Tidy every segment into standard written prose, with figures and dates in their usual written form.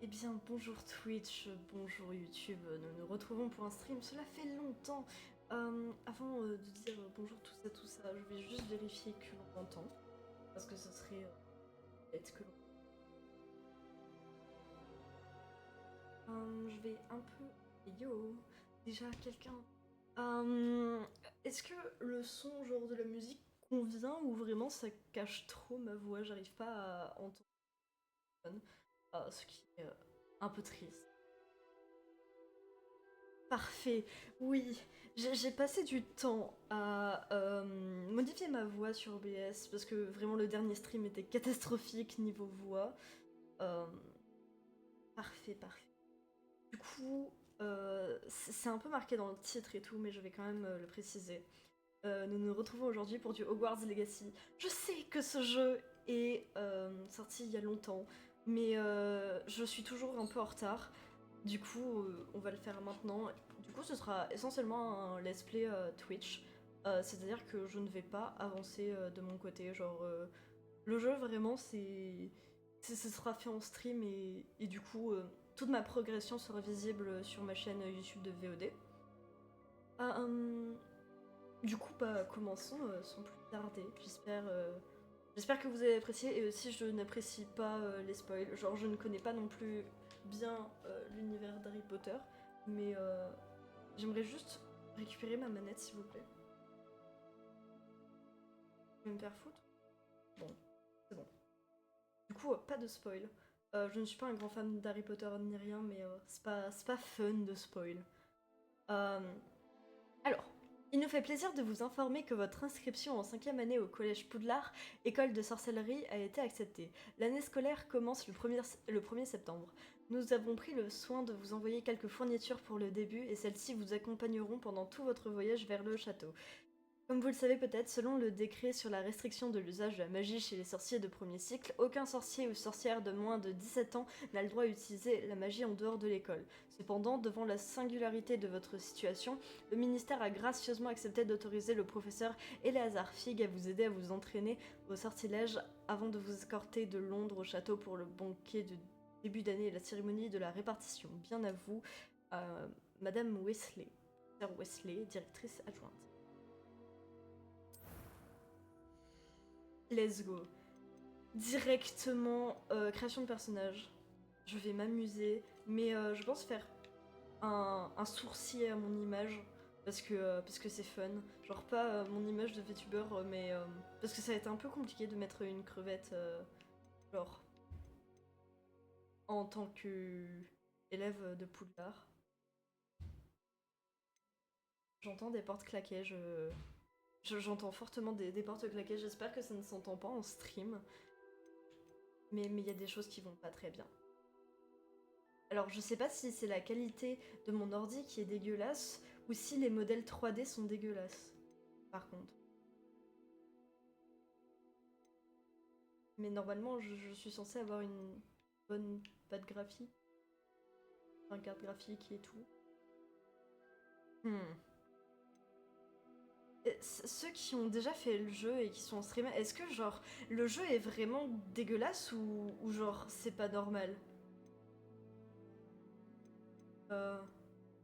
Eh bien, bonjour Twitch, bonjour YouTube, nous nous retrouvons pour un stream, cela fait longtemps. Avant de dire bonjour tout ça, je vais juste vérifier que l'on m'entend, parce que ce serait bête que l'on... je vais un peu... Yo, déjà quelqu'un... Est-ce que le son, genre de la musique, convient ou vraiment ça cache trop ma voix, j'arrive pas à entendre, ce qui est un peu triste. Parfait, oui. J'ai passé du temps à modifier ma voix sur OBS parce que vraiment le dernier stream était catastrophique niveau voix. Euh, parfait. Du coup, c'est un peu marqué dans le titre et tout, mais je vais quand même le préciser. Nous nous retrouvons aujourd'hui pour du Hogwarts Legacy. Je sais que ce jeu est sorti il y a longtemps, mais je suis toujours un peu en retard. Du coup, on va le faire maintenant. Du coup, ce sera essentiellement un let's play Twitch. C'est-à-dire que je ne vais pas avancer de mon côté. Genre, le jeu, vraiment, ce sera fait en stream et du coup, toute ma progression sera visible sur ma chaîne YouTube de VOD. Euh, du coup, bah, commençons sans plus tarder. J'espère que vous avez apprécié et aussi je n'apprécie pas les spoils. Genre, je ne connais pas non plus bien l'univers d'Harry Potter, mais j'aimerais juste récupérer ma manette s'il vous plaît. Je vais me faire foutre. Bon, c'est bon. Du coup, pas de spoil. Je ne suis pas un grand fan d'Harry Potter ni rien, mais c'est pas fun de spoil. Euh, Alors, il nous fait plaisir de vous informer que votre inscription en 5e année au Collège Poudlard, école de sorcellerie, a été acceptée. L'année scolaire commence le 1er septembre. Nous avons pris le soin de vous envoyer quelques fournitures pour le début et celles-ci vous accompagneront pendant tout votre voyage vers le château. Comme vous le savez peut-être, selon le décret sur la restriction de l'usage de la magie chez les sorciers de premier cycle, aucun sorcier ou sorcière de moins de 17 ans n'a le droit d'utiliser la magie en dehors de l'école. Cependant, devant la singularité de votre situation, le ministère a gracieusement accepté d'autoriser le professeur Eleazar Fig à vous aider à vous entraîner au sortilège avant de vous escorter de Londres au château pour le banquet de début d'année et la cérémonie de la répartition. Bien à vous, Madame Wesley, Sir Wesley, directrice adjointe. Let's go. Directement, création de personnage. Je vais m'amuser, mais je pense faire un sourcil à mon image parce que c'est fun. Genre pas mon image de VTuber, mais parce que ça va être un peu compliqué de mettre une crevette, genre en tant que élève de Poudlard. J'entends des portes claquer, j'entends fortement des portes claquer. J'espère que ça ne s'entend pas en stream, mais il y a des choses qui vont pas très bien. Alors je sais pas si c'est la qualité de mon ordi qui est dégueulasse ou si les modèles 3D sont dégueulasses, par contre. Mais normalement je suis censée avoir une bonne patte graphique, enfin carte graphique et tout. Hmm. Ceux qui ont déjà fait le jeu et qui sont en stream, est-ce que genre le jeu est vraiment dégueulasse ou genre c'est pas normal? euh,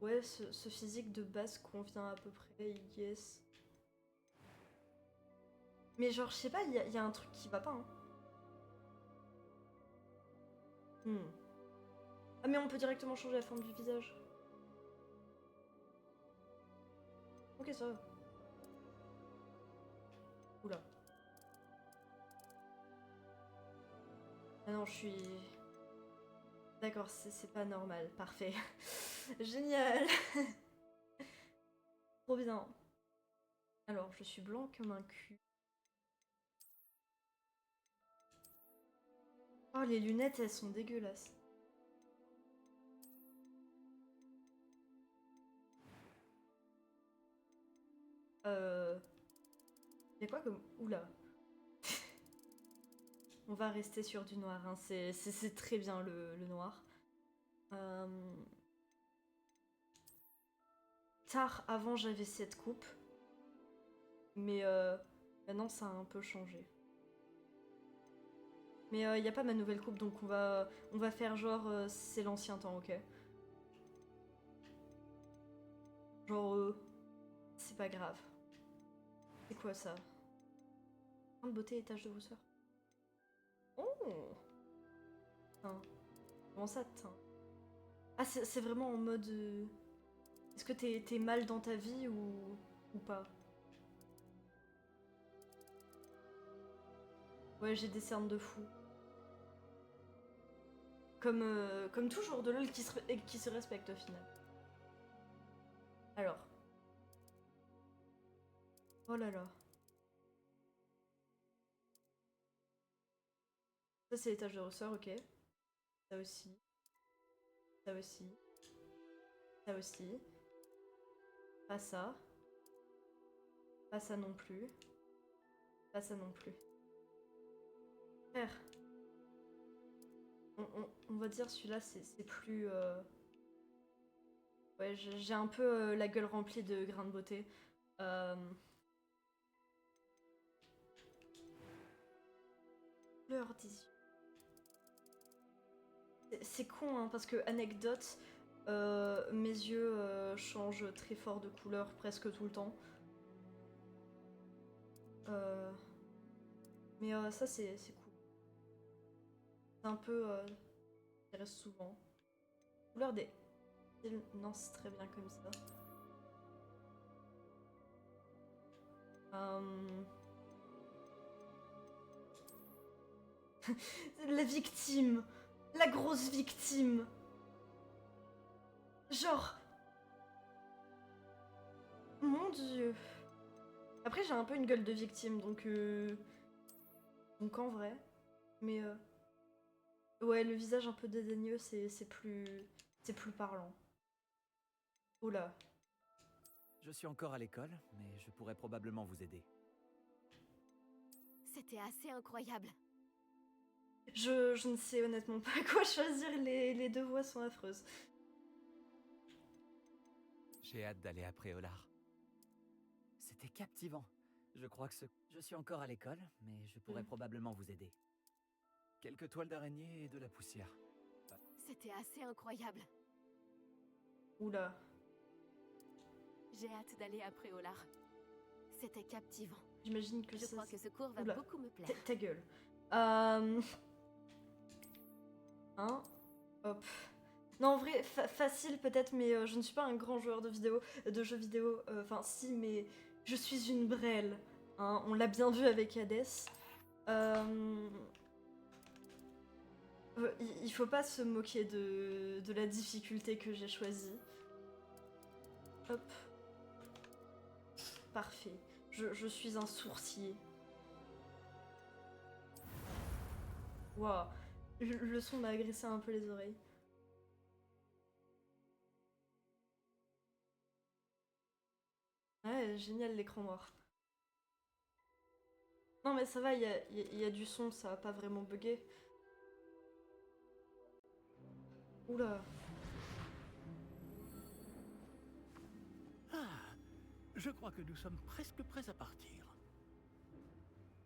Ouais, ce physique de base convient à peu près, yes. Mais genre je sais pas, y a un truc qui va pas, hein. Hmm. Ah mais on peut directement changer la forme du visage. Ok ça va. Oula. Ah non je suis... D'accord, c'est pas normal. Parfait. Génial. Trop bien. Alors je suis blanc comme un cul. Oh les lunettes elles sont dégueulasses. Euh... Y'a quoi comme... Oula. On va rester sur du noir, hein. C'est très bien le noir. Euh... Tard, avant j'avais cette coupe. Mais maintenant ça a un peu changé. Mais il n'y a pas ma nouvelle coupe, donc on va faire genre c'est l'ancien temps, ok? Genre c'est pas grave. C'est quoi ça? Point de beauté et tache de rousseur. Oh! Teint. Comment ça, teint? Ah, c'est vraiment en mode... Est-ce que t'es mal dans ta vie ou pas? Ouais, j'ai des cernes de fou. Comme toujours, de LOL qui se respecte au final. Alors. Oh là là. Ça, c'est les taches de ressort, ok. Ça aussi. Ça aussi. Ça aussi. Pas ça. Pas ça non plus. Pas ça non plus. Frère. On va dire celui-là, c'est plus... Ouais, j'ai un peu la gueule remplie de grains de beauté. Fleur 18. C'est con, hein, parce que, anecdote, mes yeux changent très fort de couleur presque tout le temps. Mais ça, c'est cool. C'est un peu... qui reste souvent. Couleur des... Non, c'est très bien comme ça. La victime! La grosse victime! Genre... Mon dieu! Après, j'ai un peu une gueule de victime, donc... Donc en vrai... Mais... Ouais, le visage un peu dédaigneux, c'est plus... C'est plus parlant. Oula. Je suis encore à l'école, mais je pourrais probablement vous aider. C'était assez incroyable. Je ne sais honnêtement pas quoi choisir, les deux voix sont affreuses. J'ai hâte d'aller à Préolard. C'était captivant. Je crois que Je suis encore à l'école, mais je pourrais probablement vous aider. Quelques toiles d'araignée et de la poussière. C'était assez incroyable. Oula. J'ai hâte d'aller à Préolard. C'était captivant. J'imagine que Je crois que ce cours va Oula. beaucoup me plaire. Ta gueule. Hein. Hop. Non, en vrai, facile peut-être, mais je ne suis pas un grand joueur de jeux vidéo. Enfin, si, mais je suis une brêle. Hein, on l'a bien vu avec Hades. Il faut pas se moquer de la difficulté que j'ai choisie. Hop. Parfait. Je suis un sourcier. Waouh. Le son m'a agressé un peu les oreilles. Ouais, génial l'écran noir. Non mais ça va, il y a du son, ça va pas vraiment bugger. Oula. Ah, je crois que nous sommes presque prêts à partir.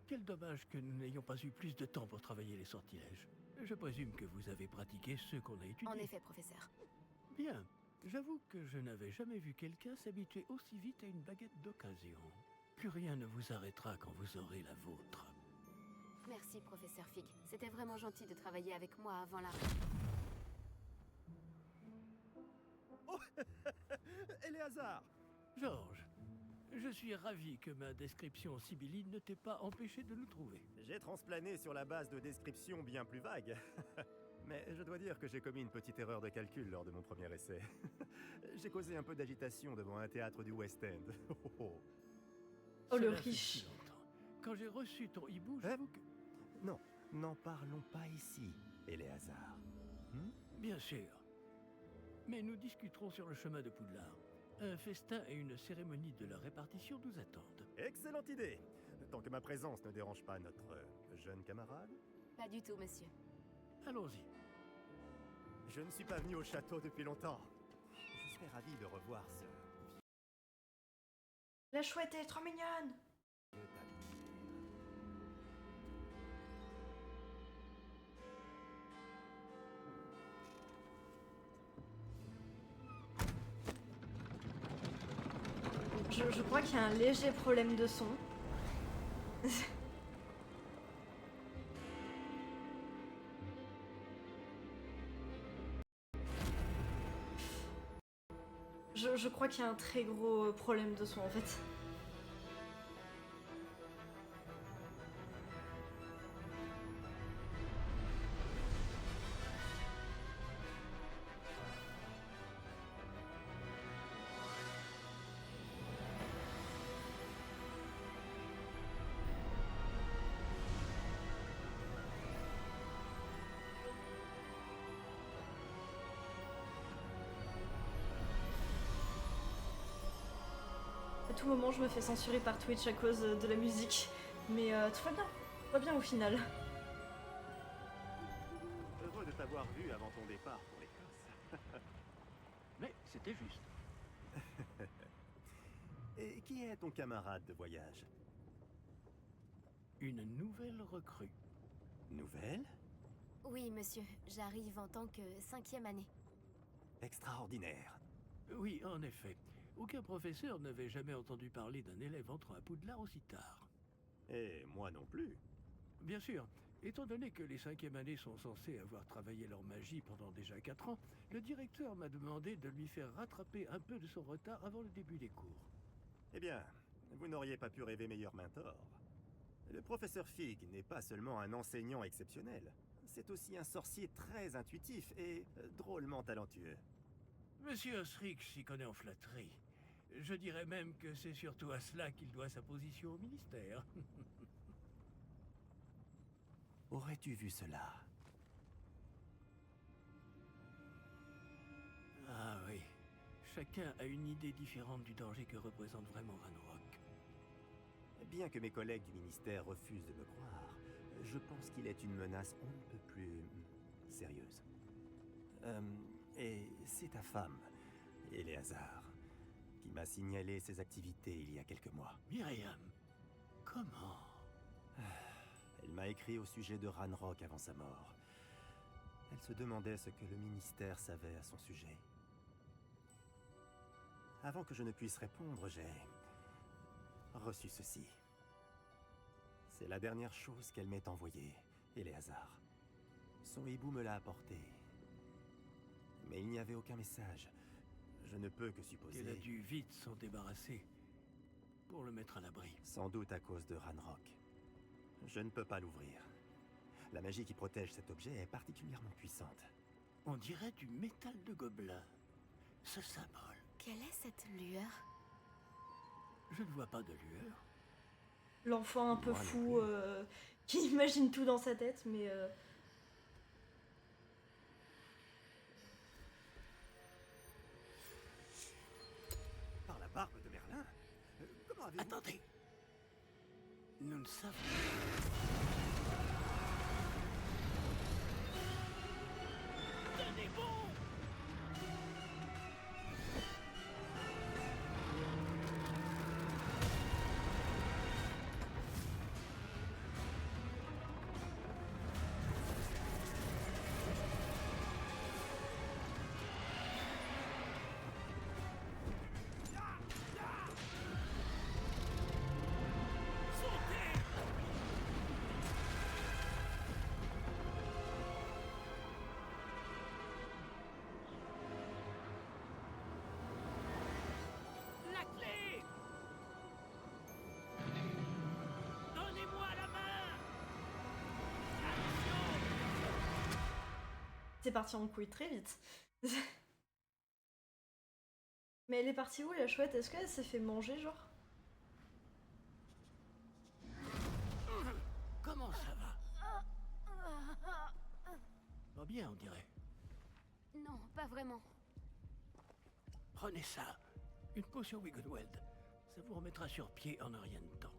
Quel dommage que nous n'ayons pas eu plus de temps pour travailler les sortilèges. Je présume que vous avez pratiqué ceux qu'on a étudiés. En effet, professeur. Bien. J'avoue que je n'avais jamais vu quelqu'un s'habituer aussi vite à une baguette d'occasion. Plus rien ne vous arrêtera quand vous aurez la vôtre. Merci, professeur Fig. C'était vraiment gentil de travailler avec moi avant la... Oh Éléazar! Georges, je suis ravi que ma description sibylline ne t'ait pas empêché de nous trouver. J'ai transplané sur la base de descriptions bien plus vagues. Mais je dois dire que j'ai commis une petite erreur de calcul lors de mon premier essai. J'ai causé un peu d'agitation devant un théâtre du West End. Oh, le Cela fait riche. si longtemps. Quand j'ai reçu ton hibou, Hein? j'avoue que... Non, n'en parlons pas ici, Éléazar. Bien sûr. Mais nous discuterons sur le chemin de Poudlard. Un festin et une cérémonie de la répartition nous attendent. Excellente idée! Tant que ma présence ne dérange pas notre jeune camarade. Pas du tout, monsieur. Allons-y. Je ne suis pas venu au château depuis longtemps. Je serais ravi de revoir ce... La chouette est trop mignonne. Je crois qu'il y a un léger problème de son. Je crois qu'il y a un très gros problème de son en fait. À tout moment, je me fais censurer par Twitch à cause de la musique. Mais tout va bien. Tout va bien au final. Heureux de t'avoir vu avant ton départ pour l'Écosse. Mais c'était juste. Et qui est ton camarade de voyage? Une nouvelle recrue. Nouvelle? Oui, monsieur, j'arrive en tant que 5e année. Extraordinaire. Oui, en effet. Aucun professeur n'avait jamais entendu parler d'un élève entrant à Poudlard aussi tard. Et moi non plus. Bien sûr, étant donné que les 5e années sont censées avoir travaillé leur magie pendant déjà 4 ans, le directeur m'a demandé de lui faire rattraper un peu de son retard avant le début des cours. Eh bien, vous n'auriez pas pu rêver meilleur mentor. Le professeur Fig n'est pas seulement un enseignant exceptionnel, c'est aussi un sorcier très intuitif et drôlement talentueux. Monsieur Osric s'y connaît en flatterie. Je dirais même que c'est surtout à cela qu'il doit sa position au ministère. Aurais-tu vu cela? Ah oui, chacun a une idée différente du danger que représente vraiment Ranrock. Bien que mes collègues du ministère refusent de me croire, je pense qu'il est une menace on ne peut plus sérieuse. Et c'est ta femme, Éléazar, qui m'a signalé ses activités il y a quelques mois. Myriam, comment? Elle m'a écrit au sujet de Ranrock avant sa mort. Elle se demandait ce que le ministère savait à son sujet. Avant que je ne puisse répondre, j'ai reçu ceci. C'est la dernière chose qu'elle m'ait envoyée, Éléazar. Son hibou me l'a apporté. Mais il n'y avait aucun message. Je ne peux que supposer... Qu'elle a dû vite s'en débarrasser pour le mettre à l'abri. Sans doute à cause de Ranrock. Je ne peux pas l'ouvrir. La magie qui protège cet objet est particulièrement puissante. On dirait du métal de gobelin. Ce symbole. Quelle est cette lueur? Je ne vois pas de lueur. L'enfant un peu Moi non fou qui imagine tout dans sa tête, mais Par la barbe de Merlin? Comment avez-vous... Attendez. Nous ne savons Tenez bon! La clé! Donnez-moi la main! c'est parti en couille très vite. Mais elle est partie où la chouette? Est-ce qu'elle s'est fait manger genre? Comment ça va? Pas bien, on dirait. Non, pas vraiment. Prenez ça. Une potion Wiggenweld. Ça vous remettra sur pied en un rien de temps.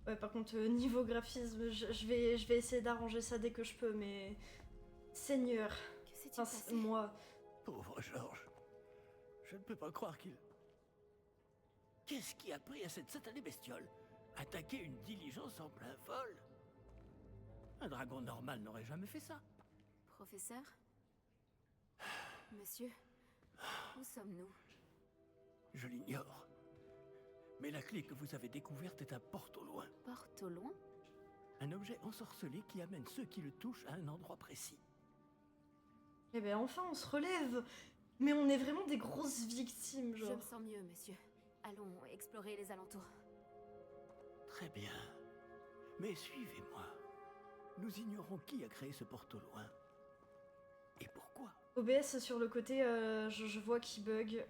Ouais, par contre, niveau graphisme, je vais essayer d'arranger ça dès que je peux, mais... Seigneur. Que s'est-il Enfin, passé? moi... Pauvre Georges. Je ne peux pas croire qu'il... Qu'est-ce qui a pris à cette satanée bestiole? Attaquer une diligence en plein vol? Un dragon normal n'aurait jamais fait ça. Professeur? Monsieur, où sommes-nous? Je l'ignore. Mais la clé que vous avez découverte est un porte au loin. Porte au loin? Un objet ensorcelé qui amène ceux qui le touchent à un endroit précis. Eh ben enfin, on se relève. Mais on est vraiment des grosses victimes, Je genre. me sens mieux, monsieur. Allons explorer les alentours. Très bien. Mais suivez-moi. Nous ignorons qui a créé ce porte au loin. Et pourquoi? OBS sur le côté, je vois qu'il bug.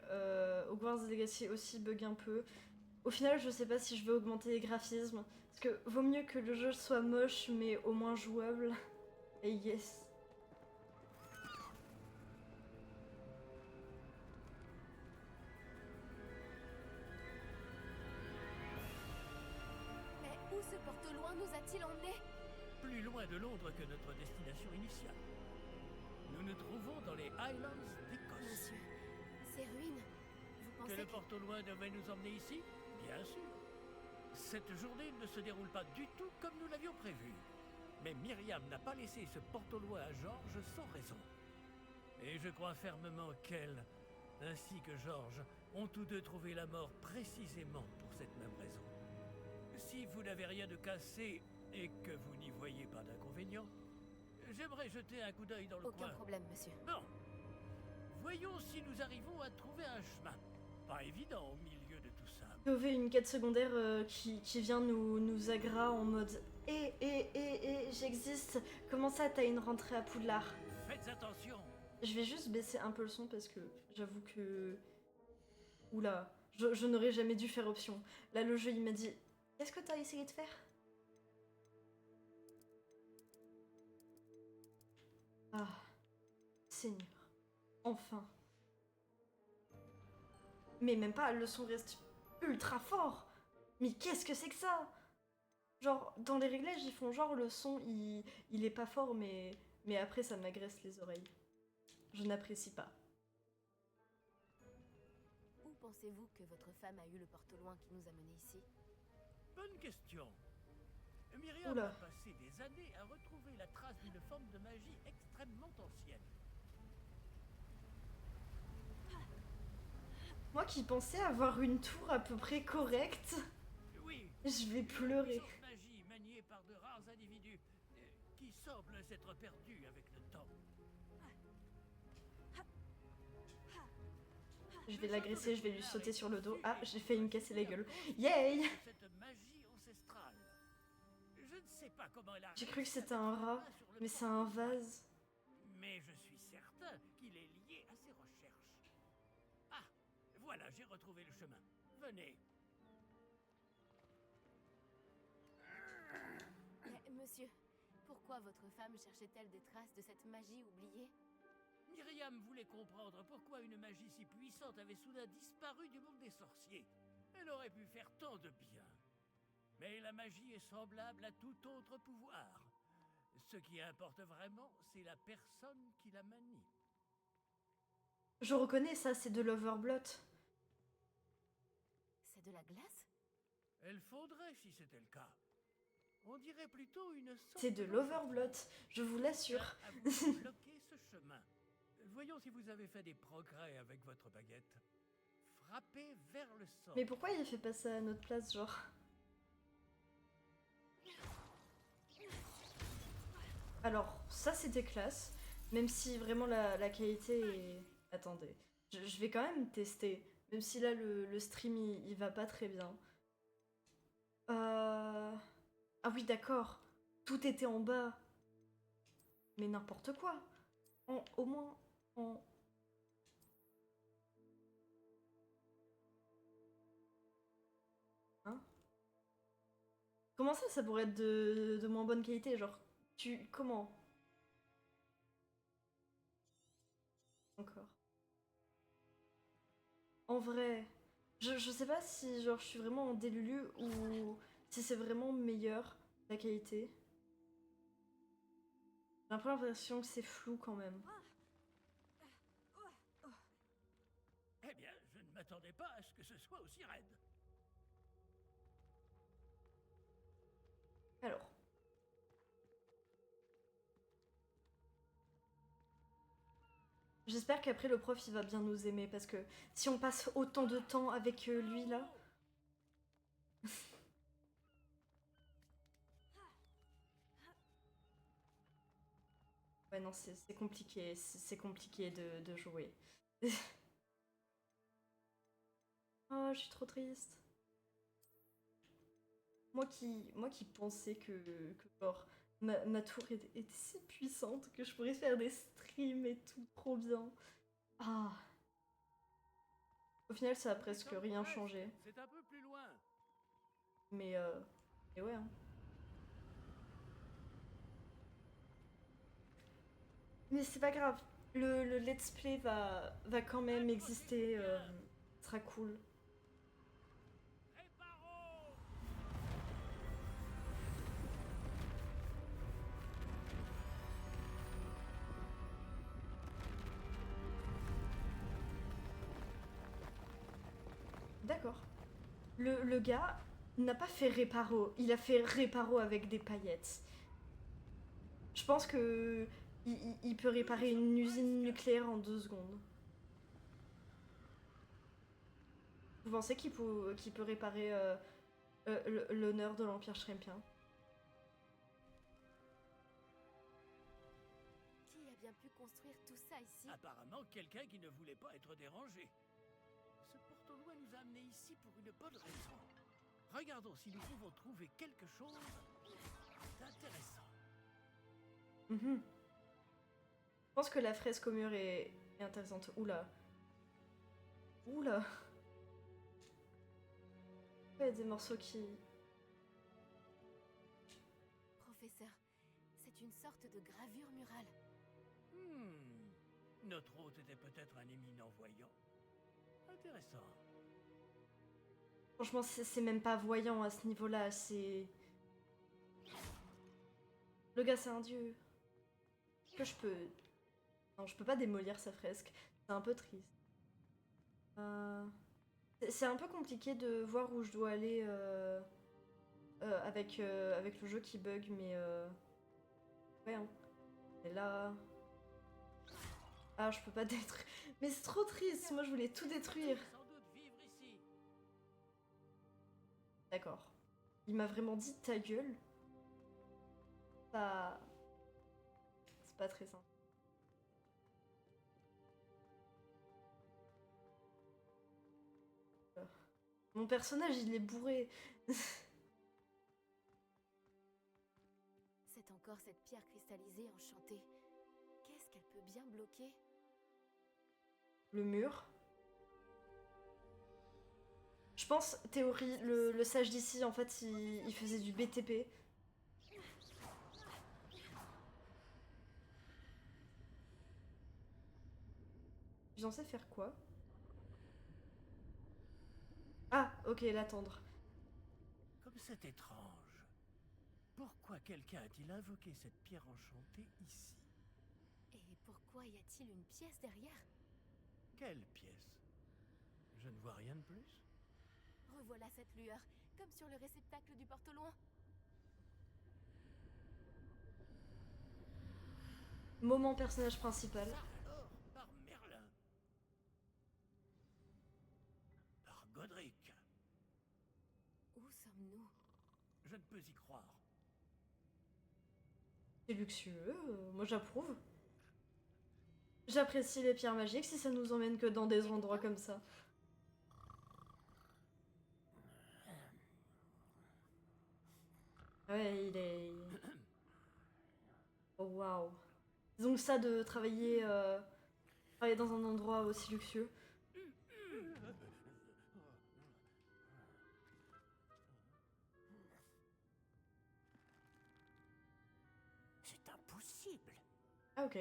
Hogwarts Legacy aussi bug un peu. Au final, je sais pas si je vais augmenter les graphismes. Parce que vaut mieux que le jeu soit moche, mais au moins jouable. Et yes. Mais où ce porte au loin nous a-t-il emmenés? Plus loin de Londres que notre destination initiale. Nous nous trouvons dans les Highlands d'Écosse. Monsieur, ces ruines, vous Que pensez le porte au loin devait nous emmener ici? Bien sûr. Cette journée ne se déroule pas du tout comme nous l'avions prévu. Mais Myriam n'a pas laissé ce porte au loin à George sans raison. Et je crois fermement qu'elle, ainsi que George, ont tous deux trouvé la mort précisément pour cette même raison. Si vous n'avez rien de cassé et que vous n'y voyez pas d'inconvénient, j'aimerais jeter un coup d'œil dans le Aucun coin. problème, monsieur. Bon. Voyons si nous arrivons à trouver un chemin. Pas évident au milieu de tout ça. POV, une quête secondaire qui vient nous agra en mode j'existe. Comment ça, t'as une rentrée à Poudlard? Faites attention. Je vais juste baisser un peu le son parce que j'avoue que... Oula, je n'aurais jamais dû faire option. Là, le jeu, il m'a dit... Qu'est-ce que t'as essayé de faire? Ah, Seigneur. Enfin. Mais même pas, le son reste ultra fort. Mais qu'est-ce que c'est que ça? Genre, dans les réglages, ils font genre le son, il est pas fort, mais après, ça m'agresse les oreilles. Je n'apprécie pas. Où pensez-vous que votre femme a eu le porte au loin qui nous a menés ici? Bonne question. Myriam Oula. a passé des années à retrouver la trace d'une forme de magie extrêmement ancienne. Moi qui pensais avoir une tour à peu près correcte, Oui. je vais Une pleurer. puissante magie maniée par de rares individus qui semblent s'être perdus avec le temps. Je vais l'agresser, je vais lui sauter sur le dos. Ah, j'ai failli me casser la gueule. Yay! Cette magie ancestrale. Je ne sais pas comment elle a J'ai cru que réussi à c'était un mettre rat, la main sur le mais c'est porte un au loin. vase. Mais je suis certain qu'il est lié à ses recherches. Ah, voilà, j'ai retrouvé le chemin. Venez. Mais, monsieur, pourquoi votre femme cherchait-elle des traces de cette magie oubliée? Myriam voulait comprendre pourquoi une magie si puissante avait soudain disparu du monde des sorciers. Elle aurait pu faire tant de bien. Mais la magie est semblable à tout autre pouvoir. Ce qui importe vraiment, c'est la personne qui la manie. Je reconnais ça, c'est de l'Overblot. C'est de la glace? Elle faudrait si c'était le cas. On dirait plutôt une sorte C'est de l'Overblot, je vous l'assure. à vous de bloquer ce chemin. Voyons si vous avez fait des progrès avec votre baguette. Frappez vers le centre. Mais pourquoi il fait pas ça à notre place, genre? Alors, ça c'était classe, même si vraiment la qualité est... Attendez, je vais quand même tester, même si là le stream il va pas très bien. Ah oui d'accord, tout était en bas. Mais n'importe quoi. Au moins en... Hein? Comment ça pourrait être de moins bonne qualité? Genre, comment? Encore. En vrai, je sais pas si genre je suis vraiment en délulu ou si c'est vraiment meilleur la qualité. J'ai un peu l'impression que c'est flou quand même. Eh bien, je ne m'attendais pas à ce que ce soit aussi raide. J'espère qu'après le prof il va bien nous aimer parce que si on passe autant de temps avec lui là. Ouais non c'est compliqué, c'est compliqué de jouer. Oh je suis trop triste. Moi qui pensais que genre ma tour était si puissante que je pourrais faire des streams et tout trop bien. Ah. Au final ça a presque rien changé. C'est un peu plus loin. Mais ouais hein. Mais c'est pas grave. Le let's play va quand même exister. Sera cool. Réparons. D'accord. Le gars n'a pas fait réparo. Il a fait réparo avec des paillettes. Je pense que il peut réparer une usine nucléaire en 2 secondes. Vous pensez qu'il peut réparer l'honneur de l'Empire Shrempien? Qui a bien pu construire tout ça ici? Apparemment, quelqu'un qui ne voulait pas être dérangé. Ce porte-loin nous a amenés ici pour une bonne raison. Regardons si nous pouvons trouver quelque chose d'intéressant. Mhm. Je pense que la fresque au mur est intéressante. Oula. Oula. Il y a des morceaux qui... Professeur, c'est une sorte de gravure murale. Notre hôte était peut-être un éminent voyant. Intéressant. Franchement, c'est même pas voyant à ce niveau-là, c'est... Le gars, c'est un dieu. Est-ce que je peux... Non, je peux pas démolir sa fresque. C'est un peu triste. C'est un peu compliqué de voir où je dois aller avec le jeu qui bug, mais... Ouais, hein. Et là... Ah, je peux pas détruire... Mais c'est trop triste, moi je voulais tout détruire. Sans doute vivre ici. D'accord. Il m'a vraiment dit ta gueule. Ça... C'est pas très simple. Mon personnage, il est bourré. C'est encore cette pierre cristallisée enchantée. Qu'est-ce qu'elle peut bien bloquer? Le mur. Je pense, théorie, le sage d'ici, en fait, il faisait du BTP. J'en sais faire quoi? Ah, ok, l'attendre. Comme c'est étrange. Pourquoi quelqu'un a-t-il invoqué cette pierre enchantée ici? Et pourquoi y a-t-il une pièce derrière? Quelle pièce? Je ne vois rien de plus. Revoilà cette lueur, comme sur le réceptacle du porte-loin. Moment personnage principal. Ça alors, par Merlin. Par Godric. Où sommes-nous? Je ne peux y croire. C'est luxueux, moi j'approuve. J'apprécie les pierres magiques si ça nous emmène que dans des endroits comme ça. Ouais, il est... Oh waouh. Donc ça de travailler, travailler dans un endroit aussi luxueux. C'est impossible. Ah ok.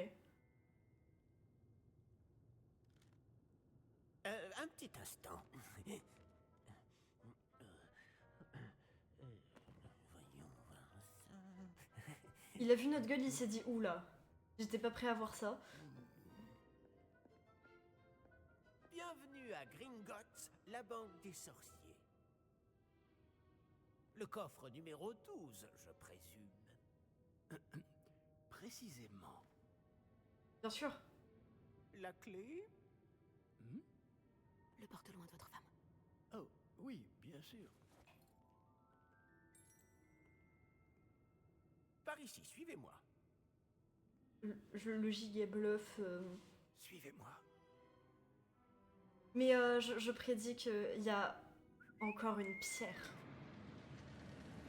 Un petit instant. Voyons voir ça. Il a vu notre gueule, il s'est dit oula. J'étais pas prêt à voir ça. Bienvenue à Gringotts, la banque des sorciers. Le coffre numéro 12, je présume. Précisément. Bien sûr. La clé? Hmm? Le porte-loin de votre femme. Oh, oui, bien sûr. Par ici, suivez-moi. Le giga bluff. Suivez-moi. Mais je prédis qu'il y a encore une pierre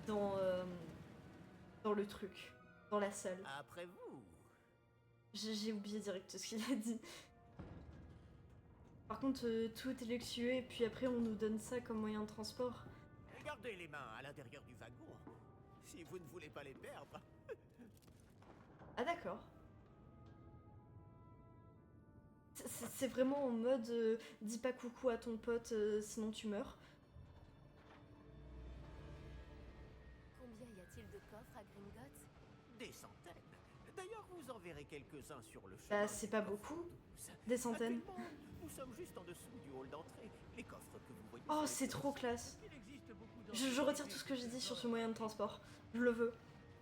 dans, dans le truc, dans la salle. Après vous. J'ai oublié direct ce qu'il a dit. Par contre, tout est luxueux et puis après on nous donne ça comme moyen de transport. Gardez les mains à l'intérieur du wagon, si vous ne voulez pas les perdre. Ah d'accord. C'est vraiment en mode dis pas coucou à ton pote sinon tu meurs. Combien y a-t-il de coffres à Gringotts? Des centaines. D'ailleurs, vous en verrez quelques-uns sur le chemin. Bah c'est pas du coffre beaucoup, 12. des centaines. Actuellement, nous sommes juste en dessous du hall d'entrée. Les coffres que vous voyez. Oh sur les c'est trop côtés, classe. Il existe beaucoup Je retire tout ce que j'ai dit sur ce moyen de transport. Je le veux.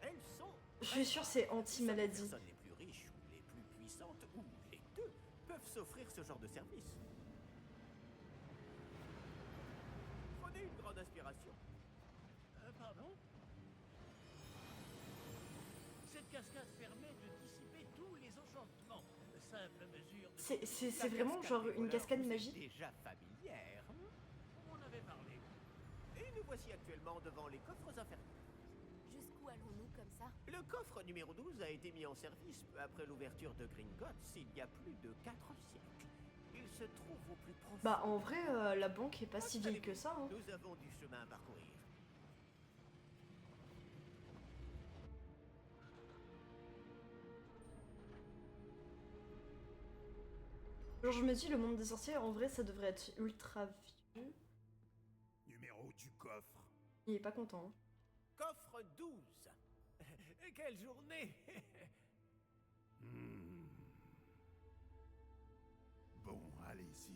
elles sont. Je suis sûre c'est Les anti-maladie. personnes les plus riches ou les plus puissantes, ou les deux, peuvent s'offrir ce genre de service. Prenez une grande inspiration. Pardon? Cette cascade permet de dissiper tous les enchantements. Simple mesure de... C'est La vraiment cascade genre des une voleurs cascade vous est magique. déjà familière. On avait parlé. Et nous voici actuellement devant les coffres inférieurs. Jusqu'où allons-nous comme ça? Le coffre numéro 12 a été mis en service peu après l'ouverture de Gringotts il y a plus de 4 siècles. Il se trouve au plus profond. Bah en vrai la banque est pas si vieille que ça. Hein. Nous avons du chemin à parcourir. Genre je me dis le monde des sorciers en vrai ça devrait être ultra vieux. Numéro du coffre. Il est pas content. Hein. Coffre 12. Quelle journée. Bon, allez-y.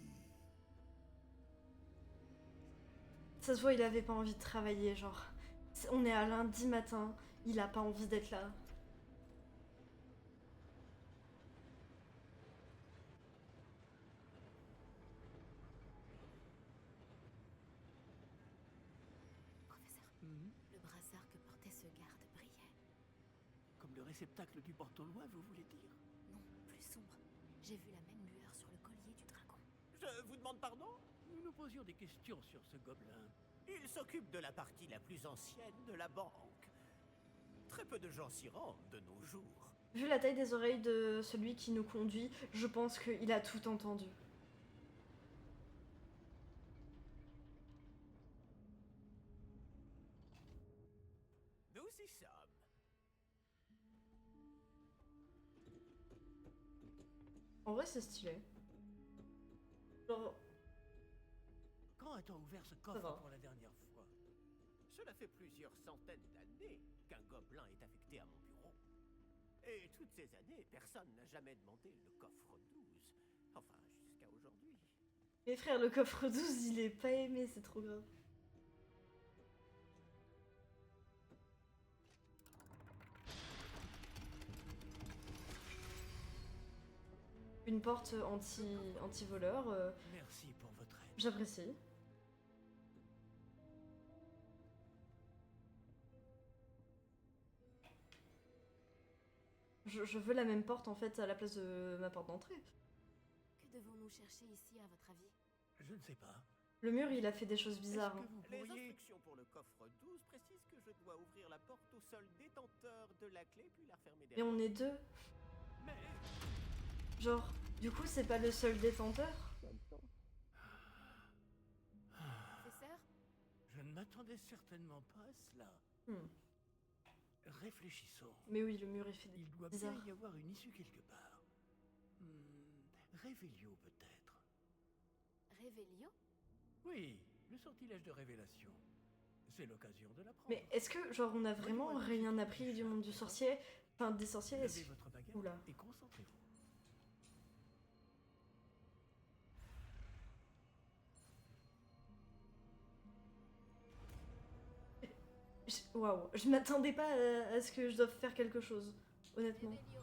Ça se voit il avait pas envie de travailler genre. On est à lundi matin, il a pas envie d'être là. Professeur, le brassard que portait ce garde brillait. Comme le réceptacle du porte-loin, vous voulez dire? Non, plus sombre. J'ai vu la même lueur sur le collier du dragon. Je vous demande pardon? Nous nous posions des questions sur ce gobelin. Il s'occupe de la partie la plus ancienne de la banque. Très peu de gens s'y rendent de nos jours. Vu la taille des oreilles de celui qui nous conduit, je pense qu'il a tout entendu. Nous y sommes. En vrai c'est stylé. Genre Quand a-t-on ouvert ce va. coffre pour la dernière fois? Cela fait plusieurs centaines d'années qu'un gobelin est affecté à mon bureau. Et toutes ces années, personne n'a jamais demandé le coffre 12. Enfin, jusqu'à aujourd'hui. mes frères le coffre 12 il est pas aimé, c'est trop grave. Une porte anti-voleur, Merci pour votre aide. j'apprécie. Je veux la même porte en fait à la place de ma porte d'entrée. Que devons-nous chercher ici, à votre avis? Je ne sais pas. Le mur il a fait des choses Est-ce bizarres. que Hein. vous Les pourriez... instructions pour le coffre 12 précisent que je dois ouvrir la porte au seul détenteur de la clé puis la refermer Et derrière. on est deux. Mais... Genre, du coup c'est pas le seul détenteur. Professeur? Je ne m'attendais certainement pas à cela. Hmm. Réfléchissons. Mais oui, le mur il fait des Il doit bizarre. bien y avoir une issue quelque part. Révélio peut-être. Révélio? Oui, le sortilège de révélation. C'est l'occasion de l'apprendre. Mais est-ce que genre on a vraiment rien appris du monde du sorcier? Enfin des sorciers. Levez votre baguette Oula. et concentrez-vous. Waouh, je m'attendais pas à ce que je doive faire quelque chose, honnêtement. Révélio.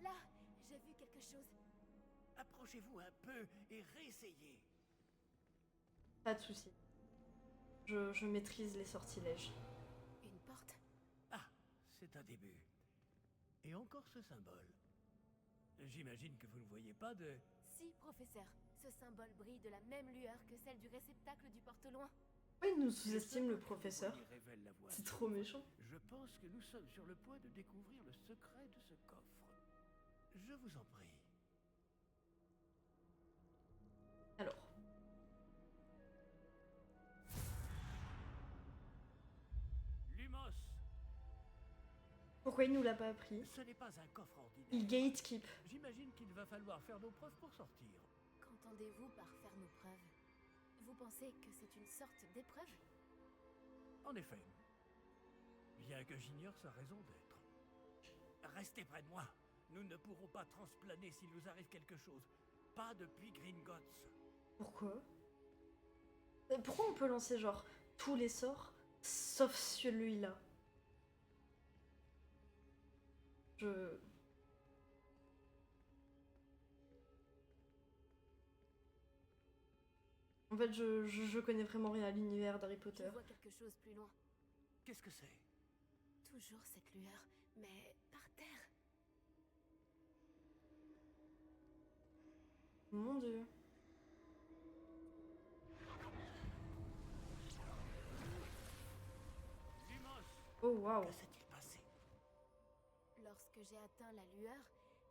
Là, j'ai vu quelque chose. Approchez-vous un peu et réessayez. Pas de soucis. Je maîtrise les sortilèges. Une porte? Ah, c'est un début. Et encore ce symbole. J'imagine que vous ne voyez pas de... Si, professeur. Ce symbole brille de la même lueur que celle du réceptacle du porte-loin. Pourquoi il nous sous-estime le professeur? Il révèle la voie. C'est trop méchant. Je pense que nous sommes sur le point de découvrir le secret de ce coffre. Je vous en prie. Alors. Lumos, Pourquoi il nous l'a pas appris? ce n'est pas un coffre ordinaire. Il gatekeep. J'imagine qu'il va falloir faire nos preuves pour sortir. Qu'entendez-vous par faire nos preuves? Vous pensez que c'est une sorte d'épreuve? En effet. Bien que j'ignore sa raison d'être. Restez près de moi. Nous ne pourrons pas transplaner s'il nous arrive quelque chose. Pas depuis Gringotts. Pourquoi? Pourquoi on peut lancer genre tous les sorts sauf celui-là? En fait, je connais vraiment rien à l'univers d'Harry Potter. Je vois quelque chose plus loin. Qu'est-ce que c'est? Toujours cette lueur, mais par terre. Mon Dieu. Lumos, Oh waouh. que s'est-il passé? Lorsque j'ai atteint la lueur,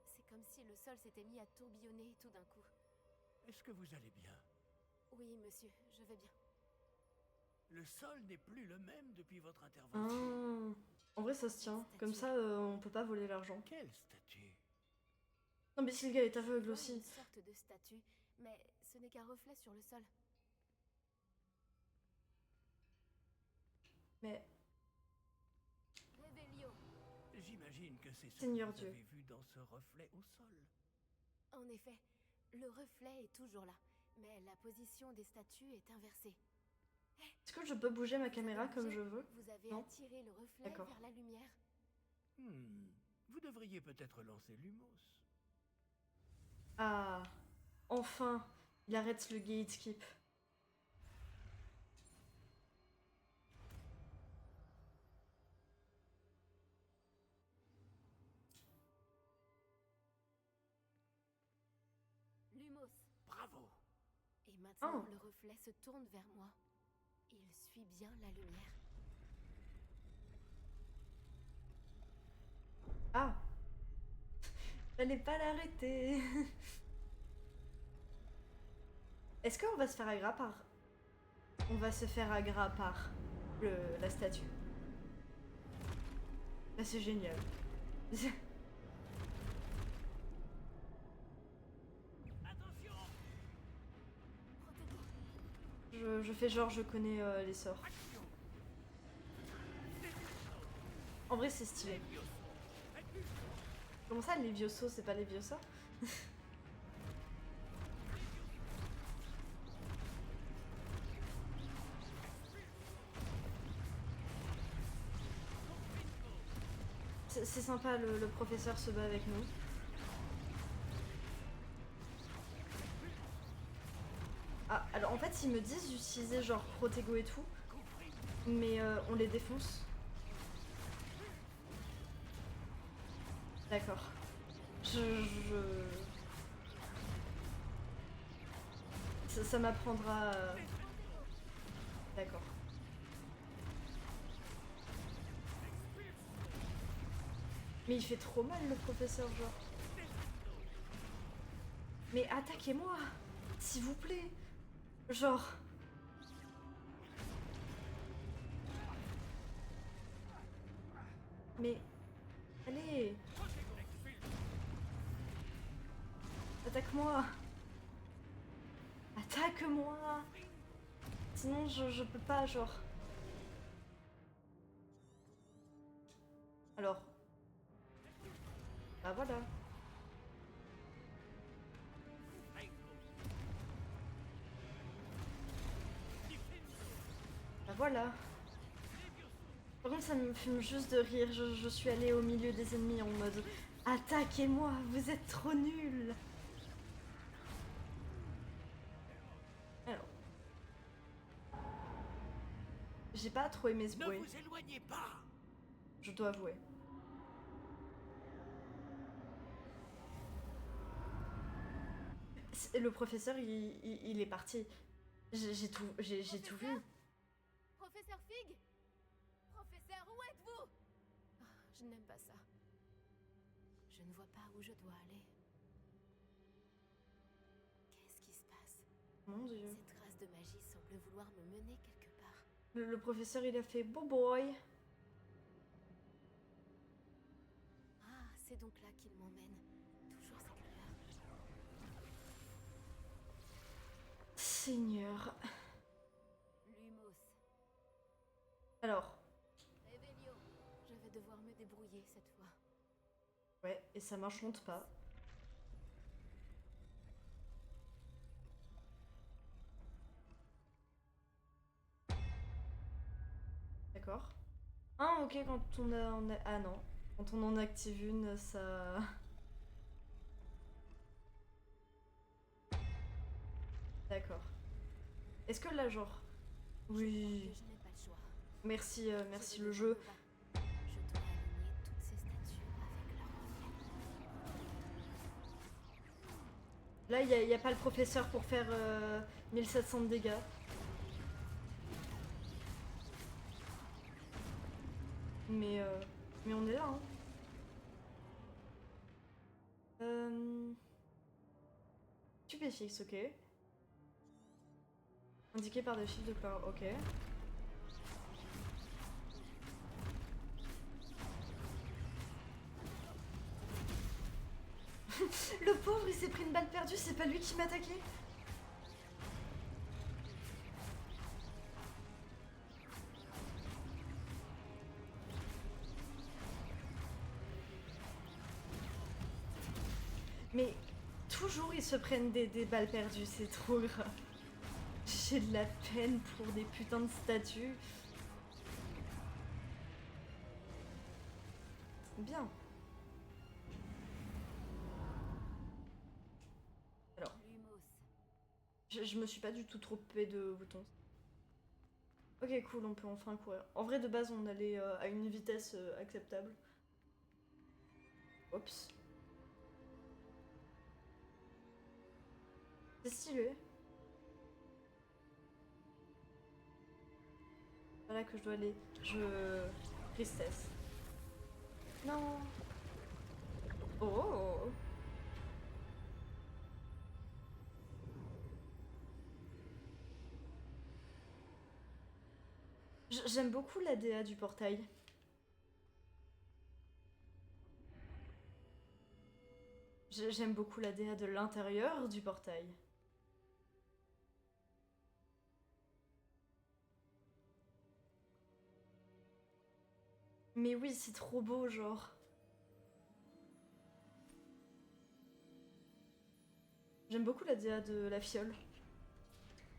c'est comme si le sol s'était mis à tourbillonner tout d'un coup. Est-ce que vous allez bien? Oui, monsieur, je vais bien. Le sol n'est plus le même depuis votre intervention. En vrai, ça se tient. Comme ça, on peut pas voler l'argent. Quelle statue? Non, mais si le gars est aveugle Je vois aussi. une sorte de statue, mais ce n'est qu'un reflet sur le sol. Mais Revelio. J'imagine que c'est ce Seigneur que vous Dieu. avez vu dans ce reflet au sol. En effet, le reflet est toujours là, mais la position des statues est inversée. est-ce que je peux bouger ma Vous caméra avez comme bougé? je veux? Vous avez Non. attiré le reflet D'accord. vers la lumière. Vous devriez peut-être lancer Lumos. Ah, enfin, il arrête le gatekeep. Lumos. Bravo! Et maintenant, Oh. le reflet se tourne vers moi. Il suit bien la lumière. Ah, j'allais pas l'arrêter. Est-ce qu'on va se faire agra par... On va se faire agra par la statue. Bah, c'est génial. Attention! Protégez. Je fais genre je connais les sorts. Action! En vrai c'est stylé. Comment ça les Levioso c'est pas les Leviosa? C'est sympa, le professeur se bat avec nous. Ah, alors en fait ils me disent d'utiliser genre Protego et tout, mais on les défonce. D'accord. Ça m'apprendra... D'accord. Mais il fait trop mal le professeur, genre. Mais attaquez-moi, s'il vous plaît. Genre... Mais... Allez. Attaque-moi. Attaque-moi. Sinon, je peux pas, genre... Alors... Bah voilà. Bah voilà. Par contre, ça me fume juste de rire. Je suis allée au milieu des ennemis en mode... Attaquez-moi, vous êtes trop nuls. Alors. J'ai pas trop aimé ce Ne bruit, vous éloignez pas. je dois avouer. Le professeur, il est parti. J'ai tout vu. Professeur Fig? Professeur, où êtes-vous? Ah, je n'aime pas ça. Je ne vois pas où je dois aller. Qu'est-ce qui se passe? Mon dieu. Cette trace de magie semble vouloir me mener quelque part. Le professeur, il a fait bon boy. Ah, c'est donc là qu'il m'emmène. Toujours cette lueur. Seigneur. Lumos. Alors, Revelio. Je vais devoir me débrouiller cette fois. ouais, et ça m'enchante pas. D'accord. Ah, ok, quand on a... Ah non. Quand on en active une, ça... D'accord. Est-ce que là, genre... Oui. Je n'ai pas le choix. Merci, merci Je le vais jeu. devoir me battre. Je dois aligner toutes ces statues avec leur reflet. Là, il y a pas le professeur pour faire 1700 de dégâts. Mais on est là, hein. Stupéfixe, ok. Indiqué par des chiffres de couleur, ok. Le pauvre, il s'est pris une balle perdue, c'est pas lui qui m'a attaqué. Mais toujours ils se prennent des balles perdues, c'est trop grave. J'ai de la peine pour des putains de statues. Bien. Alors, Lumos. je me suis pas du tout trompée de boutons. Ok, cool, on peut enfin courir. En vrai, de base, on allait à une vitesse acceptable. Oups. C'est stylé. Voilà que je dois aller. Tristesse. Non. Oh. J'aime beaucoup la DA du portail. J'aime beaucoup la DA de l'intérieur du portail. Mais oui, c'est trop beau, genre. J'aime beaucoup la DA de la fiole.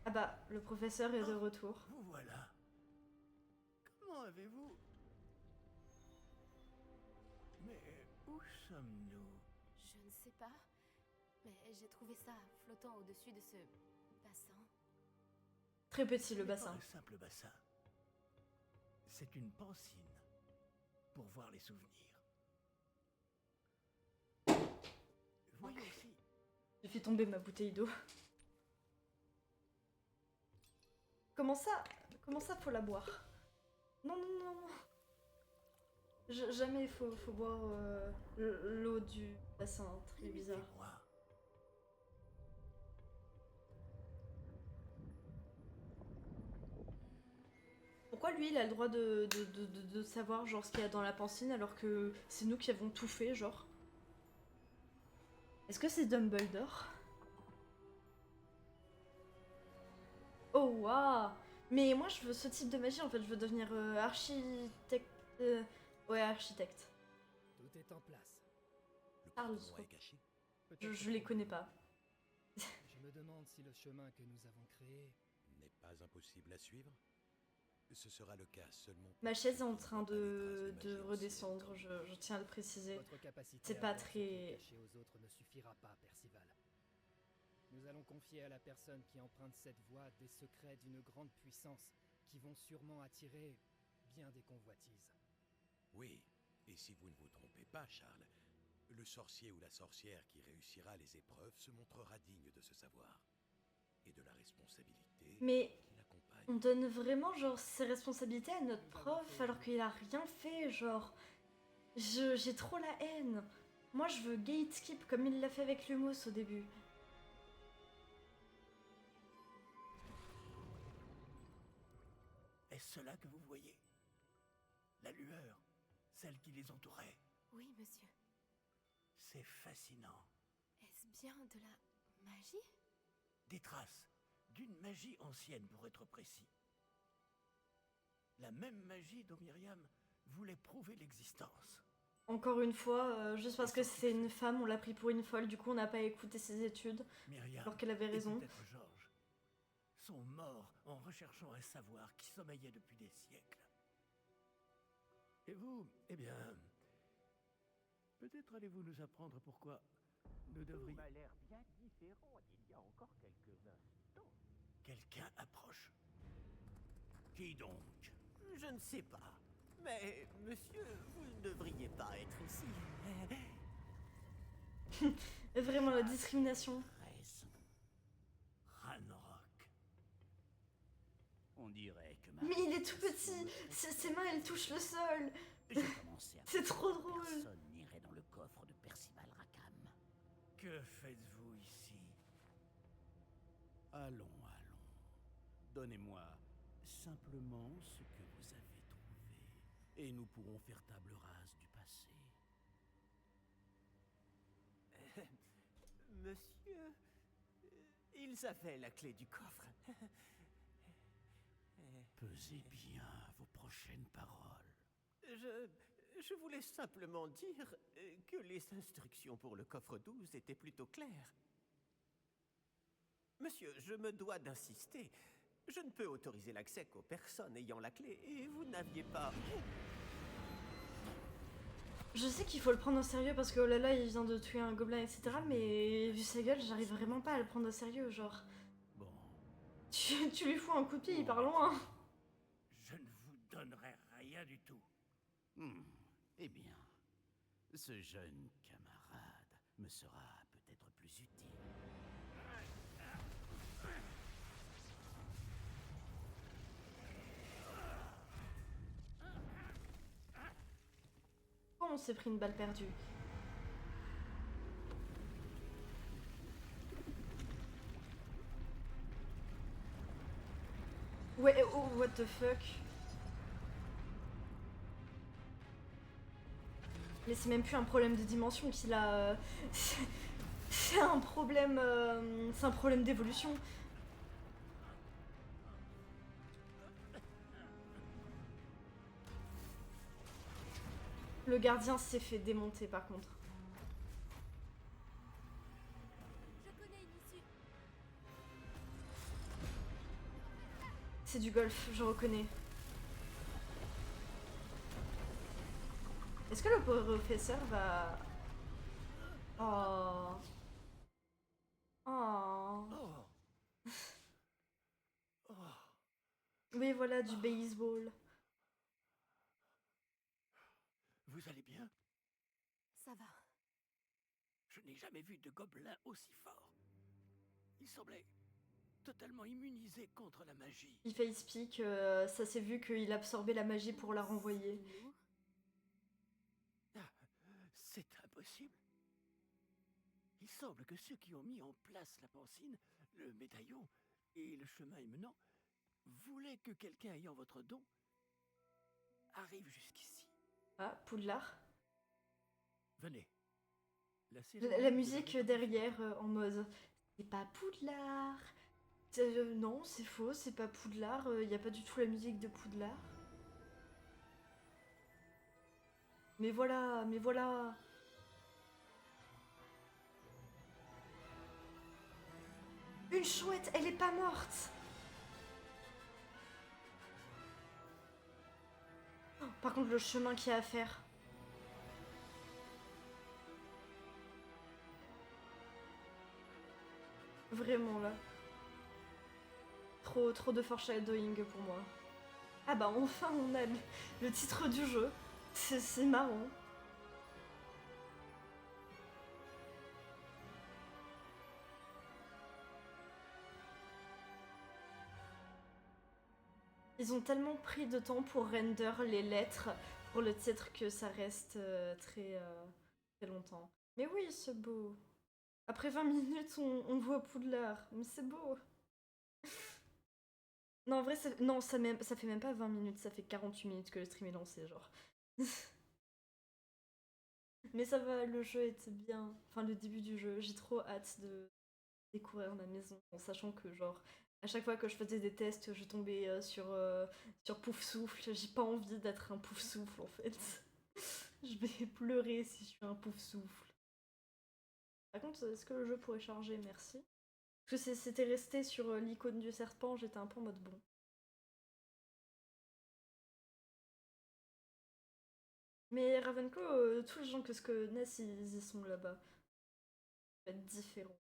Ah bah, le professeur est de retour. Vous voilà. Comment avez-vous... Mais où sommes-nous? Je ne sais pas, mais j'ai trouvé ça flottant au-dessus de ce bassin. Très petit, le Ce n'est bassin. pas un simple bassin. C'est une pancine pour voir les souvenirs. Voyez ici. J'ai fait tomber ma bouteille d'eau. Comment ça faut la boire? Non, non, non, non. Jamais faut boire l'eau du bassin, très bizarre. Imitez-moi. Pourquoi lui il a le droit de savoir genre ce qu'il y a dans la piscine alors que c'est nous qui avons tout fait, genre? Est-ce que c'est Dumbledore? Oh waouh! Mais moi je veux ce type de magie en fait, je veux devenir architecte. Ouais, architecte. Tout est en place. Le Charles, porte-endroit est caché. Je les connais pas. Je me demande si le chemin que nous avons créé... N'est pas impossible à suivre. Ce sera le cas seulement. Ma chaise est en train pour de, pas les traces de magie redescendre, anciennes. je tiens à le préciser. Votre capacité C'est à pas voir ce qui très- est caché aux autres ne suffira pas, Percival. Nous allons confier à la personne qui emprunte cette voie des secrets d'une grande puissance qui vont sûrement attirer bien des convoitises. Oui, et si vous ne vous trompez pas, Charles, le sorcier ou la sorcière qui réussira les épreuves se montrera digne de ce savoir et de la responsabilité Mais qui l'accompagne. on donne vraiment genre ses responsabilités à notre prof alors qu'il a rien fait, genre. J'ai trop la haine. Moi je veux gatekeep comme il l'a fait avec Lumos au début. Est-ce cela que vous voyez? La lueur, celle qui les entourait. Oui, monsieur. C'est fascinant. Est-ce bien de la magie? Des traces d'une magie ancienne, pour être précis. La même magie dont Myriam voulait prouver l'existence. Encore une fois, juste parce que c'est une femme, on l'a pris pour une folle, du coup on n'a pas écouté ses études, Myriam alors qu'elle avait et raison. peut-être Georges sont morts en recherchant un savoir qui sommeillait depuis des siècles. Et vous, eh bien, peut-être allez-vous nous apprendre pourquoi nous devrions... Tout m'a l'air bien différent d'il y a encore quelques instants. Quelqu'un approche. Qui donc? Je ne sais pas. Mais, monsieur, vous ne devriez pas être ici. Vraiment la discrimination. Raison. Ranrock. On dirait que ma... Mais il est tout petit, ses mains elles touchent le sol. J'ai commencé à C'est penser trop que drôle. personne n'irait dans le coffre de Percival Rackham. Que faites-vous ici? Allons, allons. Donnez-moi simplement ce que vous avez trouvé. Et nous pourrons faire table rase du passé. Monsieur, ils avaient la clé du coffre. Pesez bien vos prochaines paroles. Je voulais simplement dire que les instructions pour le coffre 12 étaient plutôt claires. Monsieur, je me dois d'insister. Je ne peux autoriser l'accès qu'aux personnes ayant la clé, et vous n'aviez pas... Je sais qu'il faut le prendre au sérieux parce que oh là là il vient de tuer un gobelin etc. Mais vu sa gueule j'arrive vraiment pas à le prendre au sérieux genre. Bon, Tu lui fous un coup de pied, il part loin. Je ne vous donnerai rien du tout. eh bien, ce jeune camarade me sera peut-être plus utile. Pourquoi on s'est pris une balle perdue? Ouais, oh, what the fuck? Mais c'est même plus un problème de dimension qu'il a. C'est un problème. C'est un problème d'évolution. Le gardien s'est fait démonter par contre. Je connais une issue. C'est du golf, je reconnais. Est-ce que le professeur va... Oh... Oh... Oui, voilà, du baseball. Vous allez bien? Ça va. Je n'ai jamais vu de gobelin aussi fort. Il semblait totalement immunisé contre la magie. Il fait speak, ça s'est vu qu'il absorbait la magie pour la renvoyer. C'est impossible. Il semble que ceux qui ont mis en place la pancine, le médaillon et le chemin émenant voulaient que quelqu'un ayant votre don arrive jusqu'ici. Ah, Poudlard. Venez. La musique derrière en mode c'est pas Poudlard. Non, c'est faux, c'est pas Poudlard. Il n'y a pas du tout la musique de Poudlard. Mais voilà, mais voilà. Une chouette, elle est pas morte. Par contre, le chemin qu'il y a à faire. Vraiment là. Trop de foreshadowing pour moi. Ah bah enfin on a le titre du jeu. C'est marrant. Ils ont tellement pris de temps pour render les lettres pour le titre que ça reste très longtemps. Mais oui, c'est beau. Après 20 minutes, on voit Poudlard. Mais c'est beau. Non, en vrai, non, ça fait même pas 20 minutes, ça fait 48 minutes que le stream est lancé, genre. Mais ça va, le jeu était bien. Enfin, le début du jeu, j'ai trop hâte de découvrir ma maison, en sachant que, genre, à chaque fois que je faisais des tests, je tombais sur Pouf Souffle. J'ai pas envie d'être un Pouf Souffle, en fait. Je vais pleurer si je suis un Pouf Souffle. Par contre, est-ce que le jeu pourrait charger? Merci. Parce que c'était resté sur l'icône du serpent, j'étais un peu en mode bon. Mais Ravenclaw, tous les gens que je connais, ils y sont là-bas. Ça va être différent.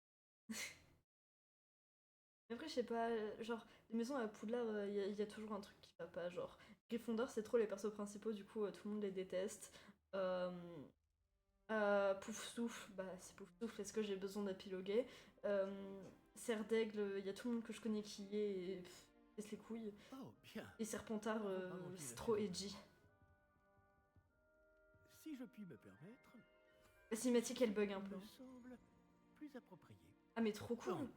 Mais après, je sais pas, genre, les maisons à Poudlard, il y a toujours un truc qui va pas. Genre, Gryffondor, c'est trop les persos principaux, du coup, tout le monde les déteste. Pouf Souffle, bah c'est Pouf Souffle, est-ce que j'ai besoin d'épiloguer? Serre d'Aigle, il y a tout le monde que je connais qui y est et laisse les couilles. Oh, bien. Et Serpentard, c'est trop edgy. Si je puis me permettre, La cinématique, elle bug un peu. me semble plus approprié. Ah mais trop cool. Bon,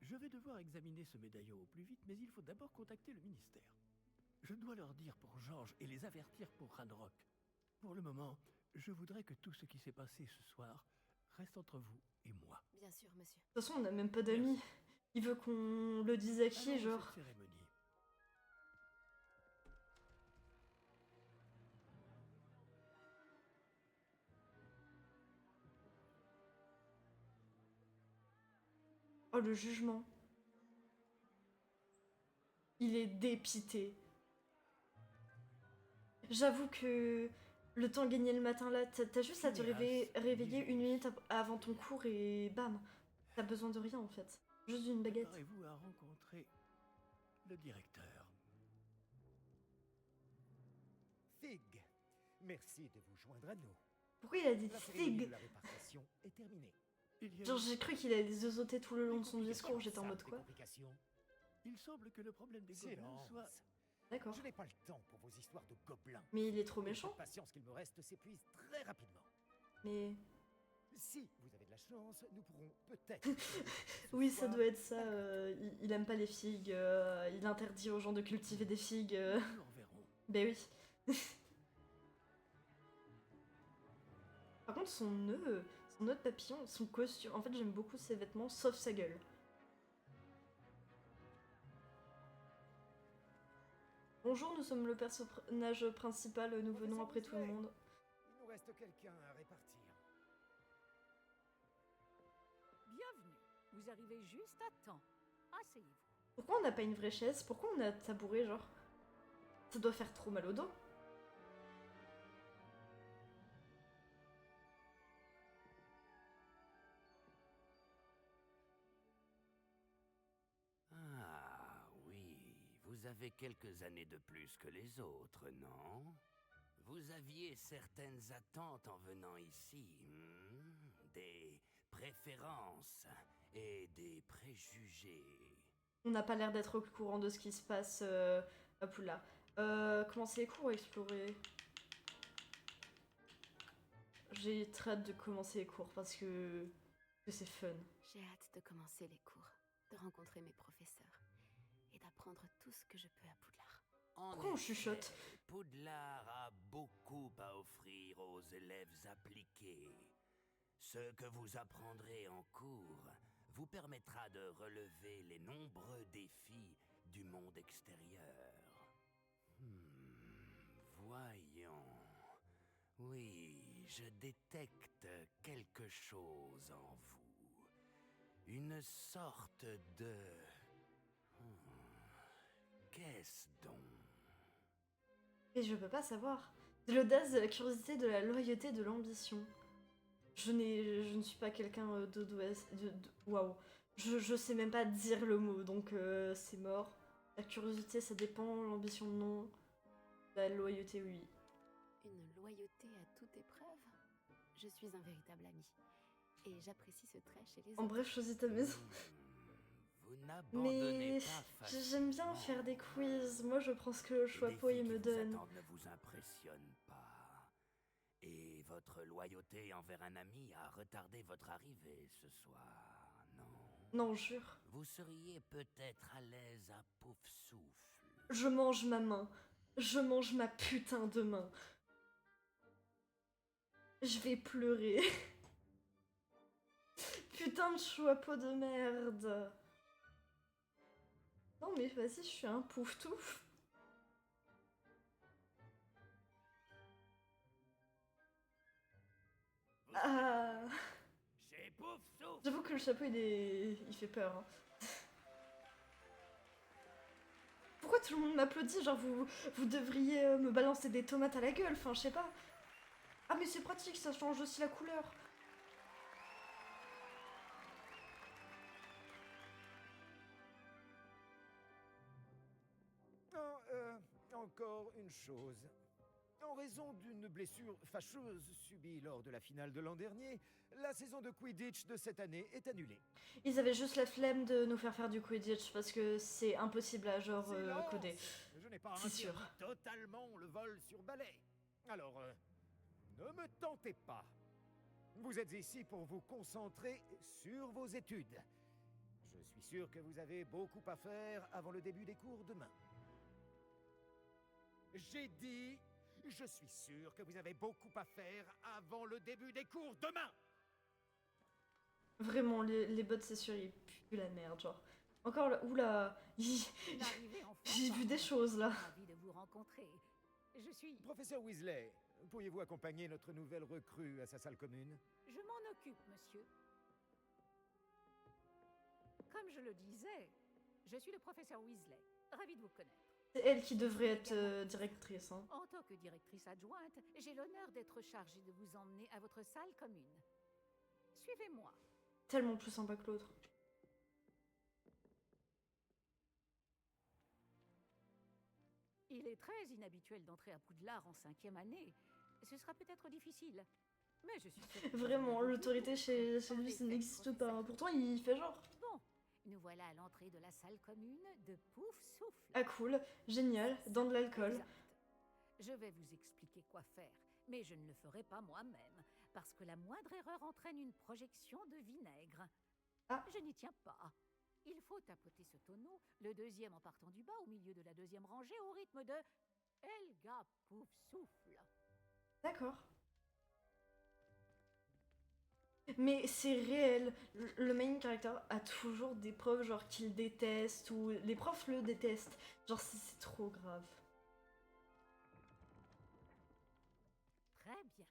je vais devoir examiner ce médaillon au plus vite, mais il faut d'abord contacter le ministère. Je dois leur dire pour Georges et les avertir pour Ranrock. Pour le moment, je voudrais que tout ce qui s'est passé ce soir reste entre vous et moi. Bien sûr, monsieur. De toute façon, on n'a même pas d'amis. Il veut qu'on le dise à qui, Allons à genre? cette cérémonie. Oh, le jugement. Il est dépité. J'avoue que le temps gagné le matin là, t'as juste à te réveiller une minute avant ton cours et bam, t'as besoin de rien en fait. Juste d'une baguette. Préparez-vous à rencontrer le directeur. Fig, merci de vous joindre à nous. Pourquoi il a dit La cérémonie de Fig? la répartition est terminée. Genre j'ai cru qu'il allait zozoter tout le long de son discours, j'étais en mode quoi? Il semble que le problème des gobelins soit... D'accord. Je n'ai pas le temps pour vos histoires de gobelins. Mais il est trop Et méchant. cette patience qu'il me reste s'épuise très rapidement. Mais... Si vous avez de la chance, nous pourrons peut-être... Oui, ça doit être ça. Il aime pas les figues. Il interdit aux gens de cultiver des figues. Nous en verrons. Ben oui. Par contre, son nœud de papillon, son costume... En fait, j'aime beaucoup ses vêtements, sauf sa gueule. Bonjour, nous sommes le personnage principal, nous venons après tout le monde. Il nous reste quelqu'un à répartir. Bienvenue. Vous arrivez juste à temps. Asseyez-vous. Pourquoi on n'a pas une vraie chaise? Pourquoi on a tabouret, genre? Ça doit faire trop mal au dos. Ah oui, vous avez quelques années de plus que les autres, non? Vous aviez certaines attentes en venant ici, des préférences et des préjugés. On n'a pas l'air d'être au courant de ce qui se passe à Poudlard. Commencer les cours ou explorer? J'ai très hâte de commencer les cours parce que c'est fun. J'ai hâte de commencer les cours, de rencontrer mes professeurs et d'apprendre tout ce que je peux à Poudlard. Pourquoi on chuchote? Poudlard a beaucoup à offrir aux élèves appliqués. Ce que vous apprendrez en cours vous permettra de relever les nombreux défis du monde extérieur. Voyons. Oui, je détecte quelque chose en vous. Une sorte de... Qu'est-ce donc? Et je peux pas savoir. De l'audace, de la curiosité, de la loyauté, de l'ambition. Je ne suis pas quelqu'un waouh. Je sais même pas dire le mot, donc c'est mort. La curiosité, ça dépend. L'ambition, non. La loyauté, oui. Une loyauté à toute épreuve. Je suis un véritable ami. Et j'apprécie ce trait chez les autres. En bref, choisis ta maison. Vous n'abandonnez Mais pas j'aime bien facilement. faire des quiz. Moi, je prends ce que le Les choix défis me qui donne. vous attendent ne vous impressionnent pas. Et votre loyauté envers un ami a retardé votre arrivée ce soir, non? Non, jure. Vous seriez peut-être à l'aise à pouf souffle. Je mange ma main. Je mange ma putain de main. Je vais pleurer. Putain de chapeau de merde. Non mais vas-y, je suis un pouf-touf. Ah. Chez pouf souffle. J'avoue que le chapeau il fait peur. Hein. Pourquoi tout le monde m'applaudit? Genre vous devriez me balancer des tomates à la gueule, enfin je sais pas. Ah mais c'est pratique, ça change aussi la couleur. Encore une chose. En raison d'une blessure fâcheuse subie lors de la finale de l'an dernier, la saison de Quidditch de cette année est annulée. Ils avaient juste la flemme de nous faire faire du Quidditch parce que c'est impossible à genre Silence. coder. Je n'ai pas C'est interdit sûr. totalement le vol sur balai. Alors, ne me tentez pas. Vous êtes ici pour vous concentrer sur vos études. Je suis sûr que vous avez beaucoup à faire avant le début des cours demain. J'ai dit, je suis sûr que vous avez beaucoup à faire avant le début des cours demain. Vraiment, les bots c'est sûr, ils puent la merde, genre. Encore là, oula, L'arrivée en j'ai force, vu des choses là. Ravi de vous rencontrer. Je suis... Professeur Weasley, pourriez-vous accompagner notre nouvelle recrue à sa salle commune? Je m'en occupe, monsieur. Comme je le disais, je suis le professeur Weasley. Ravi de vous connaître. C'est elle qui devrait être directrice. Hein. En tant que directrice adjointe, j'ai l'honneur d'être chargée de vous emmener à votre salle commune. Suivez-moi. Tellement plus sympa que l'autre. Il est très inhabituel d'entrer à Poudlard en 5e année. Ce sera peut-être difficile. Mais je suis sûre que vous Vraiment, allez l'autorité chez lui, ça n'existe pas. Hein. Pourtant, il fait genre. Bon, nous voilà à l'entrée de la salle commune de Pouf Souffle. Ah cool, génial, dans de l'alcool. Exact. Je vais vous expliquer quoi faire, mais je ne le ferai pas moi-même, parce que la moindre erreur entraîne une projection de vinaigre. Ah. Je n'y tiens pas. Il faut tapoter ce tonneau, le deuxième en partant du bas, au milieu de la deuxième rangée, au rythme de Helga Pouf Souffle. D'accord. Mais c'est réel, le main character a toujours des profs genre qu'il déteste ou les profs le détestent. Genre c'est trop grave. Très bien.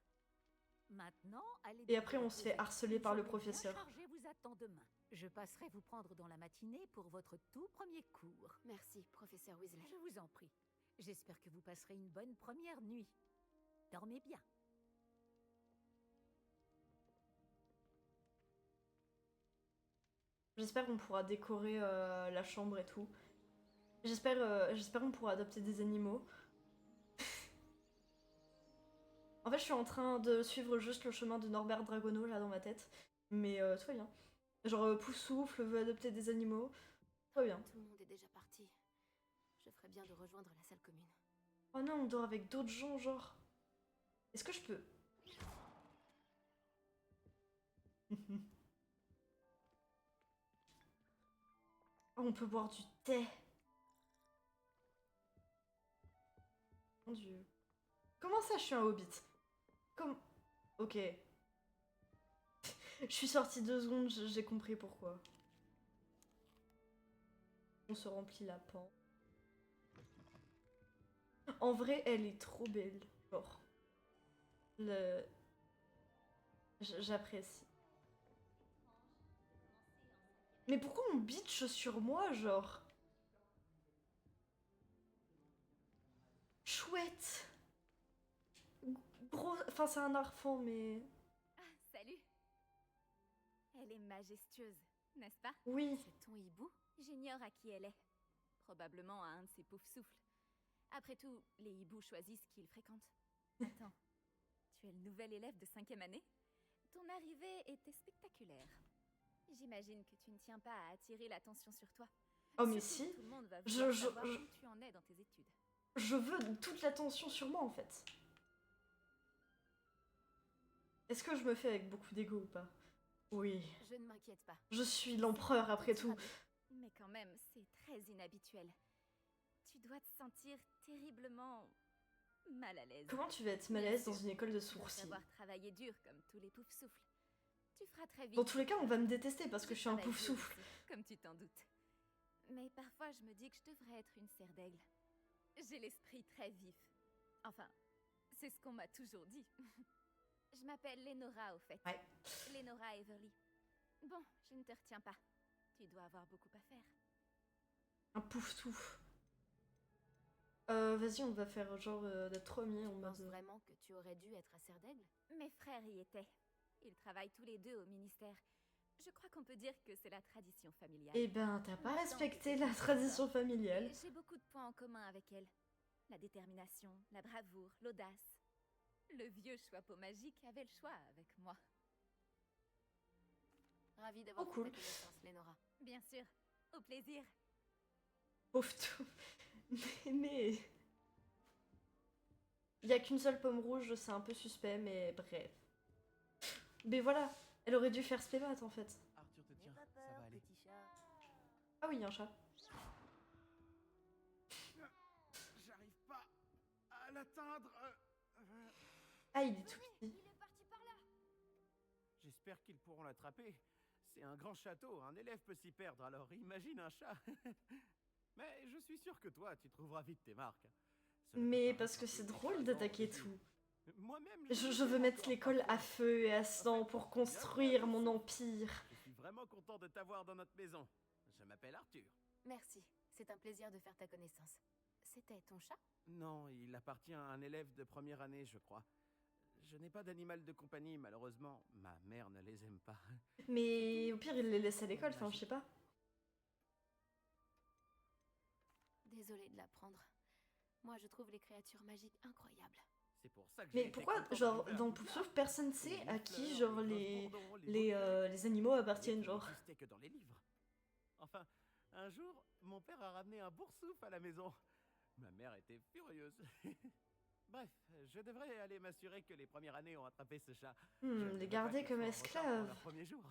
Maintenant, allez. Et après on se fait harceler par le professeur. Chargé vous attend demain. Je passerai vous prendre dans la matinée pour votre tout premier cours. Merci, professeur Weasley. Je vous en prie. J'espère que vous passerez une bonne première nuit. Dormez bien. J'espère qu'on pourra décorer la chambre et tout. J'espère qu'on pourra adopter des animaux. En fait, je suis en train de suivre juste le chemin de Norbert Dragono là dans ma tête. Mais tout va bien. Genre Poussoufle veut adopter des animaux. Tout va bien. Tout le monde est déjà parti. Je ferais bien de rejoindre la salle commune. Oh non, on dort avec d'autres gens, genre. Est-ce que je peux? On peut boire du thé. Mon dieu. Comment ça, je suis un hobbit? Comme... Ok. Je suis sortie 2 secondes, j'ai compris pourquoi. On se remplit la pan. En vrai, elle est trop belle. Genre. J'apprécie. Mais pourquoi on bitch sur moi, genre? Chouette. chouette. Gros... Enfin, c'est un enfant, mais... Ah, salut. Elle est majestueuse, n'est-ce pas? Oui. C'est ton hibou? J'ignore à qui elle est. Probablement à un de ses poufs souffles. Après tout, les hiboux choisissent qui ils fréquentent. Attends, tu es le nouvel élève de 5e année? Ton arrivée était spectaculaire. J'imagine que tu ne tiens pas à attirer l'attention sur toi. Oh mais Surtout si. que tout le monde va vouloir savoir je- où tu en es dans tes études. Je veux toute l'attention sur moi en fait. Est-ce que je me fais avec beaucoup d'ego ou pas? Oui. Je ne m'inquiète pas. Je suis l'empereur après tout. Mais quand même, c'est très inhabituel. Tu dois te sentir terriblement mal à l'aise. Comment tu vas être mal à l'aise dans une école de Tu dois sourcils? savoir travailler dur comme tous les poufs souffles. Tu feras très vite. Dans tous les cas, on va me détester parce que je suis un travaille pouf dur souffle. aussi, comme tu t'en doutes. Mais parfois, je me dis que je devrais être une serre d'aigle. J'ai l'esprit très vif. Enfin, c'est ce qu'on m'a toujours dit. Je m'appelle Lénora, au fait. Ouais. Lénora Everly. Bon, je ne te retiens pas. Tu dois avoir beaucoup à faire. Un pouf souffle. Vas-y, on va faire genre d'être amis en Tu penses mode... vraiment que tu aurais dû être à serre d'aigle? Mes frères y étaient. Ils travaillent tous les deux au ministère. Je crois qu'on peut dire que c'est la tradition familiale. Eh ben, t'as pas Maintenant respecté que la c'est tradition ça, familiale. J'ai beaucoup de points en commun avec elle. La détermination, la bravoure, l'audace. Le vieux chapeau magique avait le choix avec moi. Ravie d'avoir Oh, fait cool. ta connaissance, Lénora. Bien sûr, au plaisir. Pauvre tout. Mais... Il y a qu'une seule pomme rouge, c'est un peu suspect, mais bref. Mais voilà, elle aurait dû faire spémat en fait. Arthur te N'aie tient, pas ça va peur, aller. petit chat. Ah oui, il y a un chat. J'arrive pas à l'atteindre. Ah, il est tout petit. Il est parti par là. J'espère qu'ils pourront l'attraper. C'est un grand château, un élève peut s'y perdre, alors imagine un chat. Mais je suis sûr que toi, tu trouveras vite tes marques. Cela peut Mais paraître parce un que peu c'est drôle déstabilisant d'attaquer au début. tout. Moi-même, Je veux mettre l'école à feu et à sang pour construire mon empire. Je suis vraiment content de t'avoir dans notre maison. Je m'appelle Arthur. Merci, c'est un plaisir de faire ta connaissance. C'était ton chat? Non, il appartient à un élève de première année, je crois. Je n'ai pas d'animal de compagnie, malheureusement. Ma mère ne les aime pas. Mais au pire, il les laisse à l'école, enfin, je sais pas. Désolée de l'apprendre. Moi, je trouve les créatures magiques incroyables. C'est pour ça que j'ai Mais été pourquoi, content genre, d'arriver à dans Poudlard. Poufsouffle, personne Les sait à qui, fleurs, genre, les bourdons, les animaux appartiennent, qui genre. n'existaient que dans les livres. Enfin, un jour, mon père a ramené un boursouf à la maison. Ma mère était furieuse. Bref, je devrais aller m'assurer que les premières années ont attrapé ce chat. Je ne Les veux garder pas qu'ils comme soient en retard pour esclaves. leur premier jour.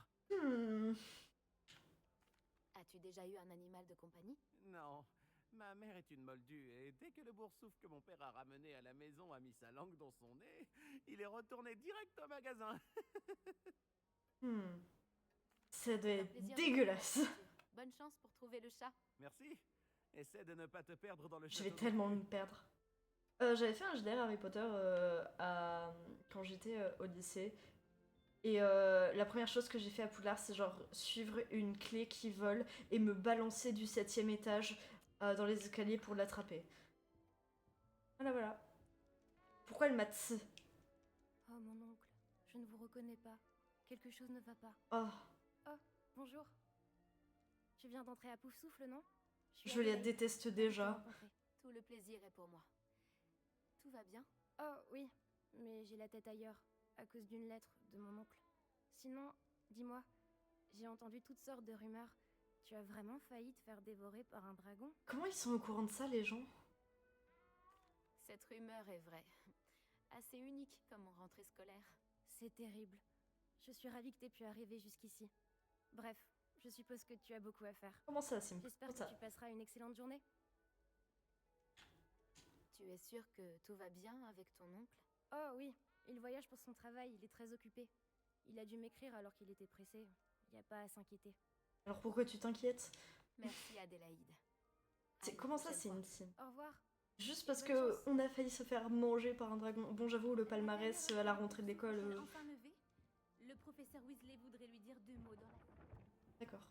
As-tu déjà eu un animal de compagnie? Non, ma mère est une moldue et dès que le boursouf que mon père a ramené à la maison a mis sa langue dans son nez, il est retourné direct au magasin. Ça doit C'est un être plaisir de dégueulasse. te connaître, Arthur. Bonne chance pour trouver le chat. Merci. Essaie de ne pas te perdre dans le Je château. vais de tellement Poudlard. me perdre. J'avais fait un JDR Harry Potter quand j'étais au lycée. Et la première chose que j'ai fait à Poudlard, c'est genre suivre une clé qui vole et me balancer du 7e étage dans les escaliers pour l'attraper. Voilà, voilà. Pourquoi elle m'a tsi? Oh mon oncle, je ne vous reconnais pas. Quelque chose ne va pas. Oh, Oh, bonjour. Tu viens d'entrer à Poufsouffle, non? suis je la Adélaïde. déteste Ravi de te déjà. rencontrer. Tout le plaisir est pour moi. Tout va bien? Oh oui, mais j'ai la tête ailleurs, à cause d'une lettre de mon oncle. Sinon, dis-moi, j'ai entendu toutes sortes de rumeurs. Tu as vraiment failli te faire dévorer par un dragon? Comment ils sont au courant de ça, les gens? Cette rumeur est vraie. Assez unique comme rentrée scolaire. C'est terrible. Je suis ravie que t'aies pu arriver jusqu'ici. Bref, je suppose que tu as beaucoup à faire. Comment ça, Sim? J'espère Comment que ça? tu passeras une excellente journée. Tu es sûre que tout va bien avec ton oncle? Oh oui, il voyage pour son travail, il est très occupé. Il a dû m'écrire alors qu'il était pressé. Il n'y a pas à s'inquiéter. Alors pourquoi tu t'inquiètes? Merci Adélaïde. Comment ça, c'est une Sim? Au revoir. Juste parce Bonne que chance. on a failli se faire manger par un dragon. Bon, j'avoue, le palmarès à la rentrée de l'école. Elle est enfin levée. Le professeur Weasley voudrait lui dire 2 mots dans la... D'accord.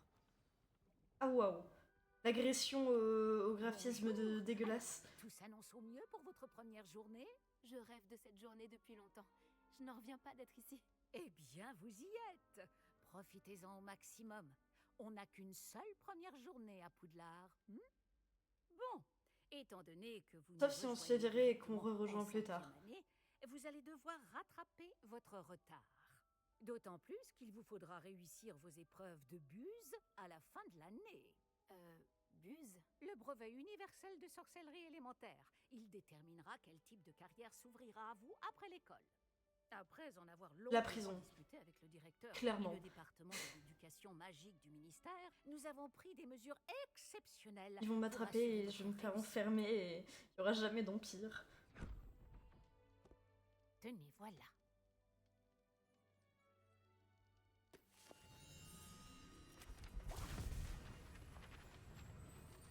Ah waouh. l'agression au graphisme dégueulasse. Tout s'annonce au mieux pour votre première journée? Je rêve de cette journée depuis longtemps. Je n'en reviens pas d'être ici. Eh bien, vous y êtes. Profitez-en au maximum. On n'a qu'une seule première journée à Poudlard. Bon, étant donné que vous Sauf si on se fait virer et qu'on rejoint plus tard. Année, vous allez devoir rattraper votre retard. D'autant plus qu'il vous faudra réussir vos épreuves de buse à la fin de l'année. Buse? Le brevet universel de sorcellerie élémentaire. Il déterminera quel type de carrière s'ouvrira à vous après l'école. Après en avoir La prison. discuté avec le directeur Clairement. et le département de l'éducation magique du ministère, nous avons pris des mesures exceptionnelles. Ils vont pour m'attraper assurer et votre je vais me faire réussite. enfermer et il n'y aura jamais d'empire. Tenez, voilà.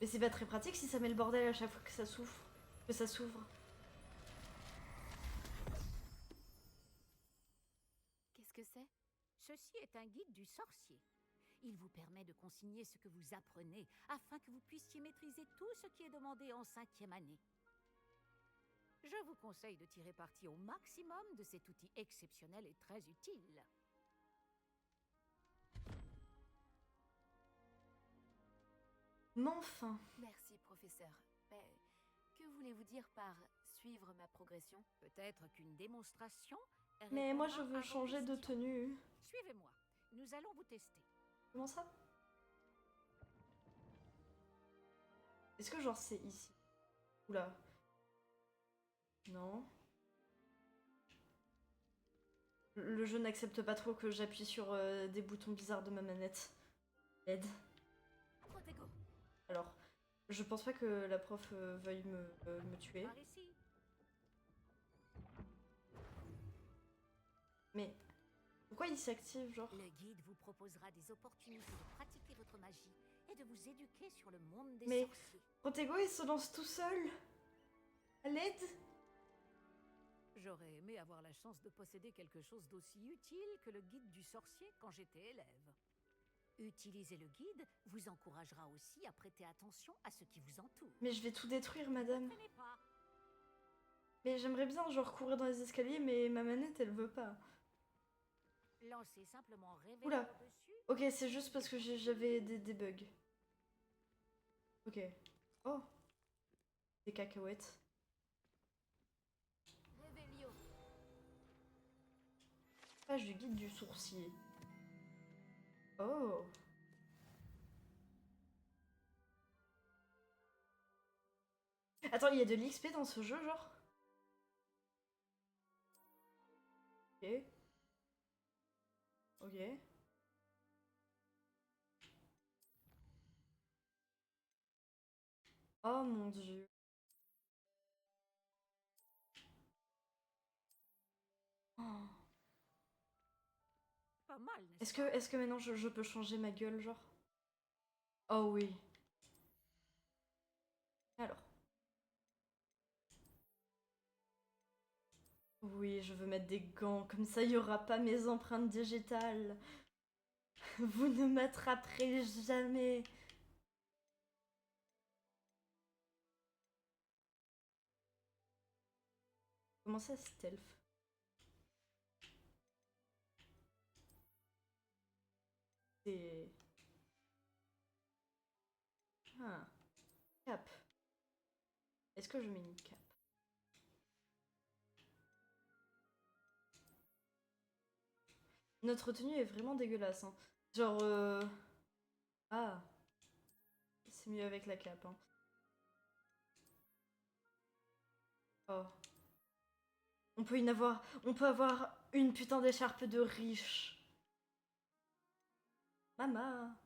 Mais c'est pas très pratique si ça met le bordel à chaque fois que ça s'ouvre. Qu'est-ce que c'est? Ceci est un guide du sorcier. Il vous permet de consigner ce que vous apprenez afin que vous puissiez maîtriser tout ce qui est demandé en 5e année. Je vous conseille de tirer parti au maximum de cet outil exceptionnel et très utile. Mais enfin. Merci, professeur. Mais que voulez-vous dire par suivre ma progression? Peut-être qu'une démonstration. Mais moi je répondra veux à vos changer de questions. tenue. Suivez-moi. Nous allons vous tester. Comment ça? Est-ce que genre c'est ici? Oula. Non. Le jeu n'accepte pas trop que j'appuie sur des boutons bizarres de ma manette. Aide. Protego. Alors, je pense pas que la prof veuille me tuer. Par ici. Mais pourquoi il s'active genre? Le guide vous proposera des opportunités de pratiquer votre magie et de vous éduquer sur le monde des Mais sorciers. Protego il se lance tout seul. À l'aide. J'aurais aimé avoir la chance de posséder quelque chose d'aussi utile que le guide du sorcier quand j'étais élève. Utiliser le guide vous encouragera aussi à prêter attention à ce qui vous entoure. Mais je vais tout détruire, madame. Ne freinez pas. Mais j'aimerais bien genre courir dans les escaliers, mais ma manette elle veut pas. Lancez simplement réveil Oula. dessus. Ok, c'est juste parce que j'avais des bugs. Ok. Oh. Des cacahuètes. Réveillio. Page du guide du sourcier. Oh. Attends, il y a de l'XP dans ce jeu, genre? Ok. Ok. Oh mon dieu. Oh. Pas mal, n'est-ce pas? Est-ce que maintenant je peux changer ma gueule, genre? Oh oui. Alors. Oui, je veux mettre des gants, comme ça il n'y aura pas mes empreintes digitales. Vous ne m'attraperez jamais. Comment ça, stealth? C'est... Ah. Cap. Est-ce que je mets une cape? Notre tenue est vraiment dégueulasse, hein. Genre... Ah. C'est mieux avec la cape, hein. Oh. On peut avoir une putain d'écharpe de riche. Mama.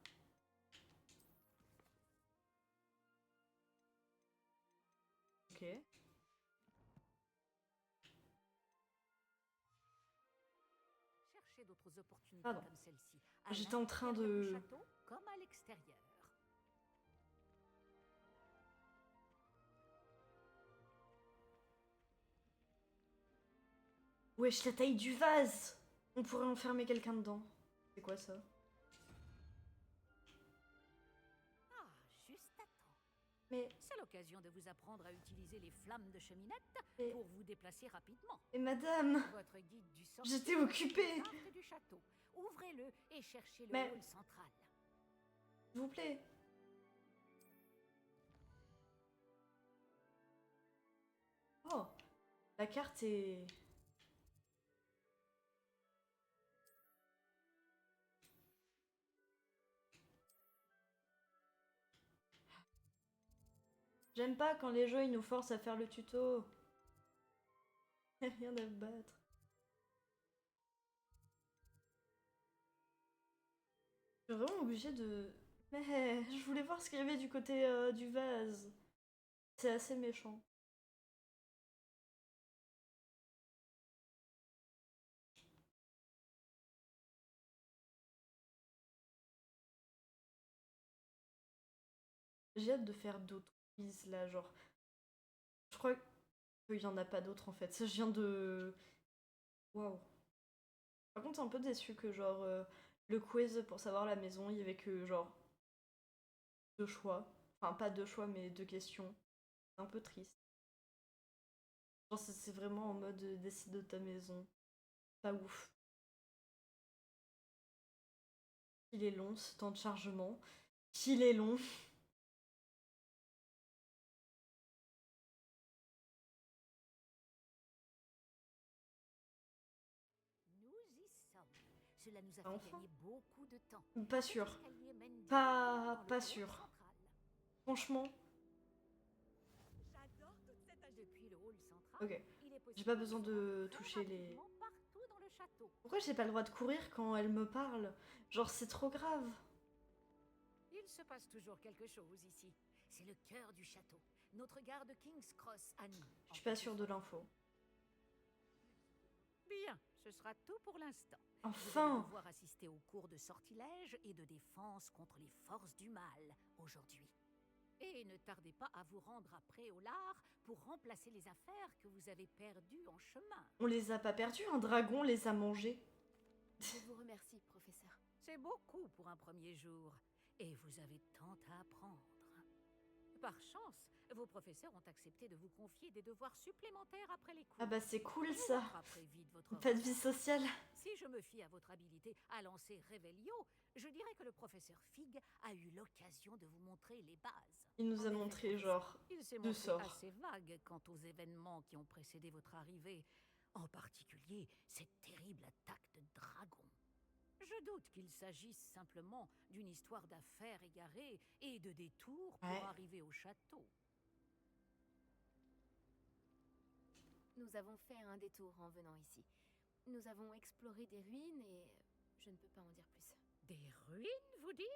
Ok. Cherchez d'autres opportunités Pardon. comme celle-ci. à J'étais en train l'intérieur du de... château comme à l'extérieur. Wesh, la taille du vase! On pourrait enfermer quelqu'un dedans. C'est quoi ça? Ah, juste à Mais... C'est l'occasion de vous apprendre à utiliser les flammes de cheminette pour vous déplacer rapidement. Et madame, Votre guide du sorcier j'étais occupée. du château. Ouvrez-le et cherchez le Mais- hall central. S'il vous plaît. Oh, la carte est... J'aime pas quand les jeux ils nous forcent à faire le tuto. Y'a rien à battre. Je suis vraiment obligée de... Mais je voulais voir ce qu'il y avait du côté du vase. C'est assez méchant. J'ai hâte de faire d'autres quiz là, genre. Je crois qu'il y en a pas d'autres en fait. Ça, je viens de. Waouh. Par contre, c'est un peu déçu que genre le quiz pour savoir la maison, il y avait que genre 2 choix. Enfin, pas 2 choix, mais 2 questions. C'est un peu triste. Genre, c'est vraiment en mode décide de ta maison. Pas ouf. Il est long ce temps de chargement. Qu'il est long. Nous y sommes. Cela nous a fait Enfin. gagner beaucoup de temps. Pas sûr. Cet escalier mène Pas directement dans le hall sûr. central. Franchement. Depuis le hall central, Ok. il est possible J'ai pas besoin se de rendre toucher les... rapidement partout dans le château. Pourquoi j'ai pas le droit de courir quand elle me parle? Genre, c'est trop grave. Il se passe toujours quelque chose ici. C'est le cœur du château. Notre gare de King's Cross à nous. Je suis pas sûre de l'info. Bien, ce sera tout pour l'instant. Enfin. Vous allez devoir assister aux cours de sortilège et de défense contre les forces du mal aujourd'hui. Et ne tardez pas à vous rendre à Préolard pour remplacer les affaires que vous avez perdues en chemin. On les a pas perdus, un dragon les a mangés. Je vous remercie, professeur. C'est beaucoup pour un premier jour. Et vous avez tant à apprendre. Par chance, vos professeurs ont accepté de vous confier des devoirs supplémentaires après les cours. Ah bah c'est cool Vous ça. rattraperez vite votre Pas de retard. vie sociale. Si je me fie à votre habilité à lancer Revelio, je dirais que le professeur Fig a eu l'occasion de vous montrer les bases. Il nous a montré genre Il s'est 2 montré sorts. assez vague quant aux événements qui ont précédé votre arrivée, en particulier cette terrible attaque de dragon. Je doute qu'il s'agisse simplement d'une histoire d'affaires égarées et de détours pour Ouais. arriver au château. Nous avons fait un détour en venant ici. Nous avons exploré des ruines et je ne peux pas en dire plus. Des ruines, vous dites?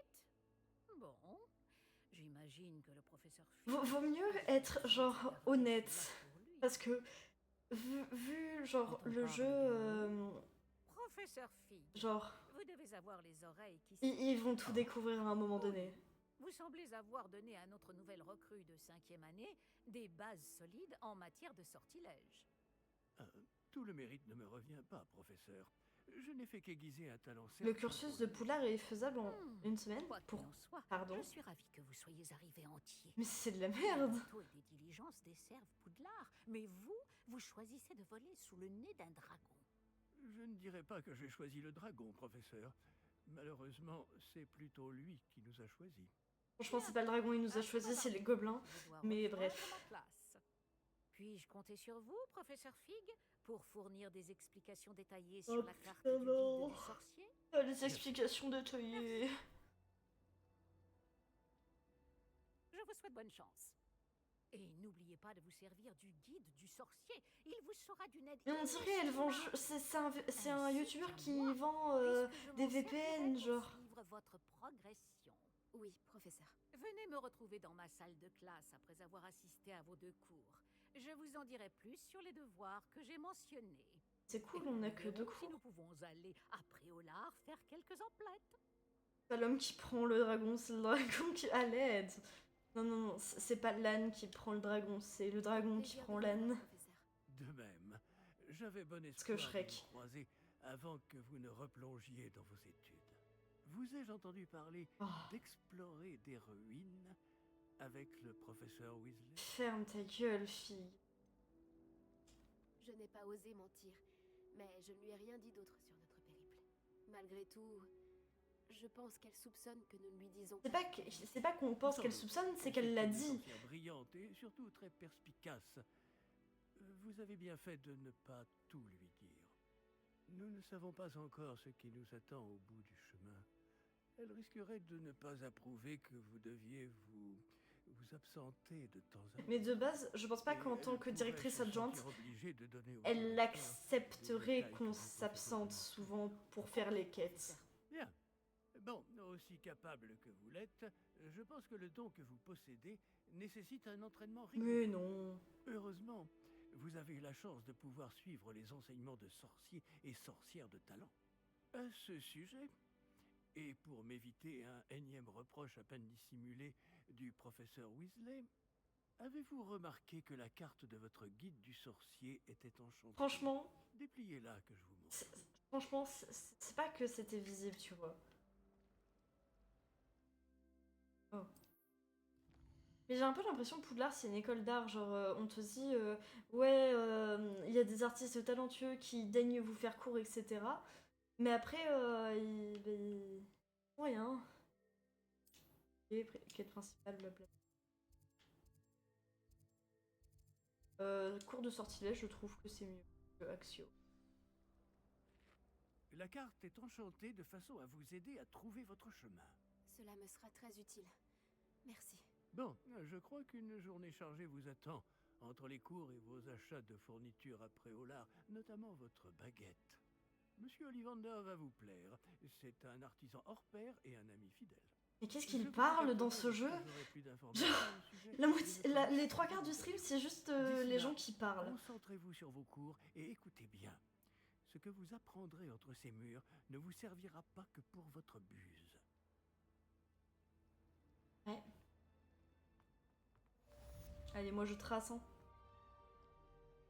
Bon, j'imagine que le professeur Vaut mieux être genre honnête. Parce que vu genre le jeu... Professeur Fig, genre... vous devez avoir les oreilles qui Ils vont tout découvrir à un moment donné. Vous semblez avoir donné à notre nouvelle recrue de 5e année des bases solides en matière de sortilège. Tout le mérite ne me revient pas, professeur. Je n'ai fait qu'aiguiser un talent Le certain cursus pour de le- Poudlard est faisable en une semaine Quoi qu'il pour... en soit, Pardon. je suis ravie que vous soyez arrivé entier. Mais c'est de la merde. Les bateaux et des diligences desservent Poudlard, mais vous choisissez de voler sous le nez d'un dragon. Je ne dirais pas que j'ai choisi le dragon, professeur. Malheureusement, c'est plutôt lui qui nous a choisis. Franchement, c'est pas le dragon, il nous a choisi, c'est les gobelins. Je dois Mais reprendre bref. ma place. Puis-je compter sur vous, professeur Fig, pour fournir des explications détaillées sur Oh, la carte putain, du non. guide du sorcier? Les explications détaillées. Je vous souhaite bonne chance. Et n'oubliez pas de vous servir du guide du sorcier. Il vous sera d'une aide. Mais on dirait elle vend... C'est un youtubeur qui vend des VPN, genre... Suivre votre progression. Oui, professeur. Venez me retrouver dans ma salle de classe après avoir assisté à vos 2 cours. Je vous en dirai plus sur les devoirs que j'ai mentionnés. C'est cool, Et on a nous que 2 verrons si cours. nous pouvons aller à Préolard faire quelques emplettes. Pas l'homme qui prend le dragon, c'est le dragon qui... À l'aide. Non, non, non, c'est pas l'âne qui prend le dragon, c'est le dragon qui prend l'âne. De même, j'avais bon Parce que espoir de Shrek. vous croiser avant que vous ne replongiez dans vos études. Vous ai-je entendu parler Oh. d'explorer des ruines avec le professeur Weasley? Ferme ta gueule, fille. Je n'ai pas osé mentir, mais je ne lui ai rien dit d'autre sur notre périple. Malgré tout, je pense qu'elle soupçonne que nous ne lui disons C'est pas qu'on pense qu'elle soupçonne, c'est qu'elle l'a dit. Brillante et surtout très perspicace. Vous avez bien fait de ne pas tout lui dire. Nous ne savons pas encore ce qui nous attend au bout du chemin. Elle risquerait de ne pas approuver que vous deviez vous absenter de temps en temps. Mais de base, je pense pas qu'en tant que directrice adjointe, elle accepterait qu'on s'absente souvent pour faire les quêtes. Bien. Bon, aussi capable que vous l'êtes, je pense que le don que vous possédez nécessite un entraînement rigoureux. Mais non. Heureusement, vous avez la chance de pouvoir suivre les enseignements de sorciers et sorcières de talent. À ce sujet, et pour m'éviter un énième reproche à peine dissimulé du professeur Weasley, avez-vous remarqué que la carte de votre guide du sorcier était enchantée? Franchement, dépliez-la que je vous montre. Franchement, c'est pas que c'était visible, tu vois. Oh. Mais j'ai un peu l'impression que Poudlard, c'est une école d'art. Genre, on te dit, ouais, il y a des artistes talentueux qui daignent vous faire cours, etc. Mais après, ils font rien. Et quête principale, blablabla. Cours de sortilège, je trouve que c'est mieux que Axio. La carte est enchantée de façon à vous aider à trouver votre chemin. Cela me sera très utile. Merci. Bon, je crois qu'une journée chargée vous attend, entre les cours et vos achats de fournitures à Préolard, notamment votre baguette. Monsieur Ollivander va vous plaire. C'est un artisan hors pair et un ami fidèle. Mais qu'est-ce qu'il parle dans ce jeu? Les trois quarts du stream, c'est juste les gens qui parlent. Concentrez-vous sur vos cours et écoutez bien. Ce que vous apprendrez entre ces murs ne vous servira pas que pour votre buse. Ouais. Allez, moi je trace, hein.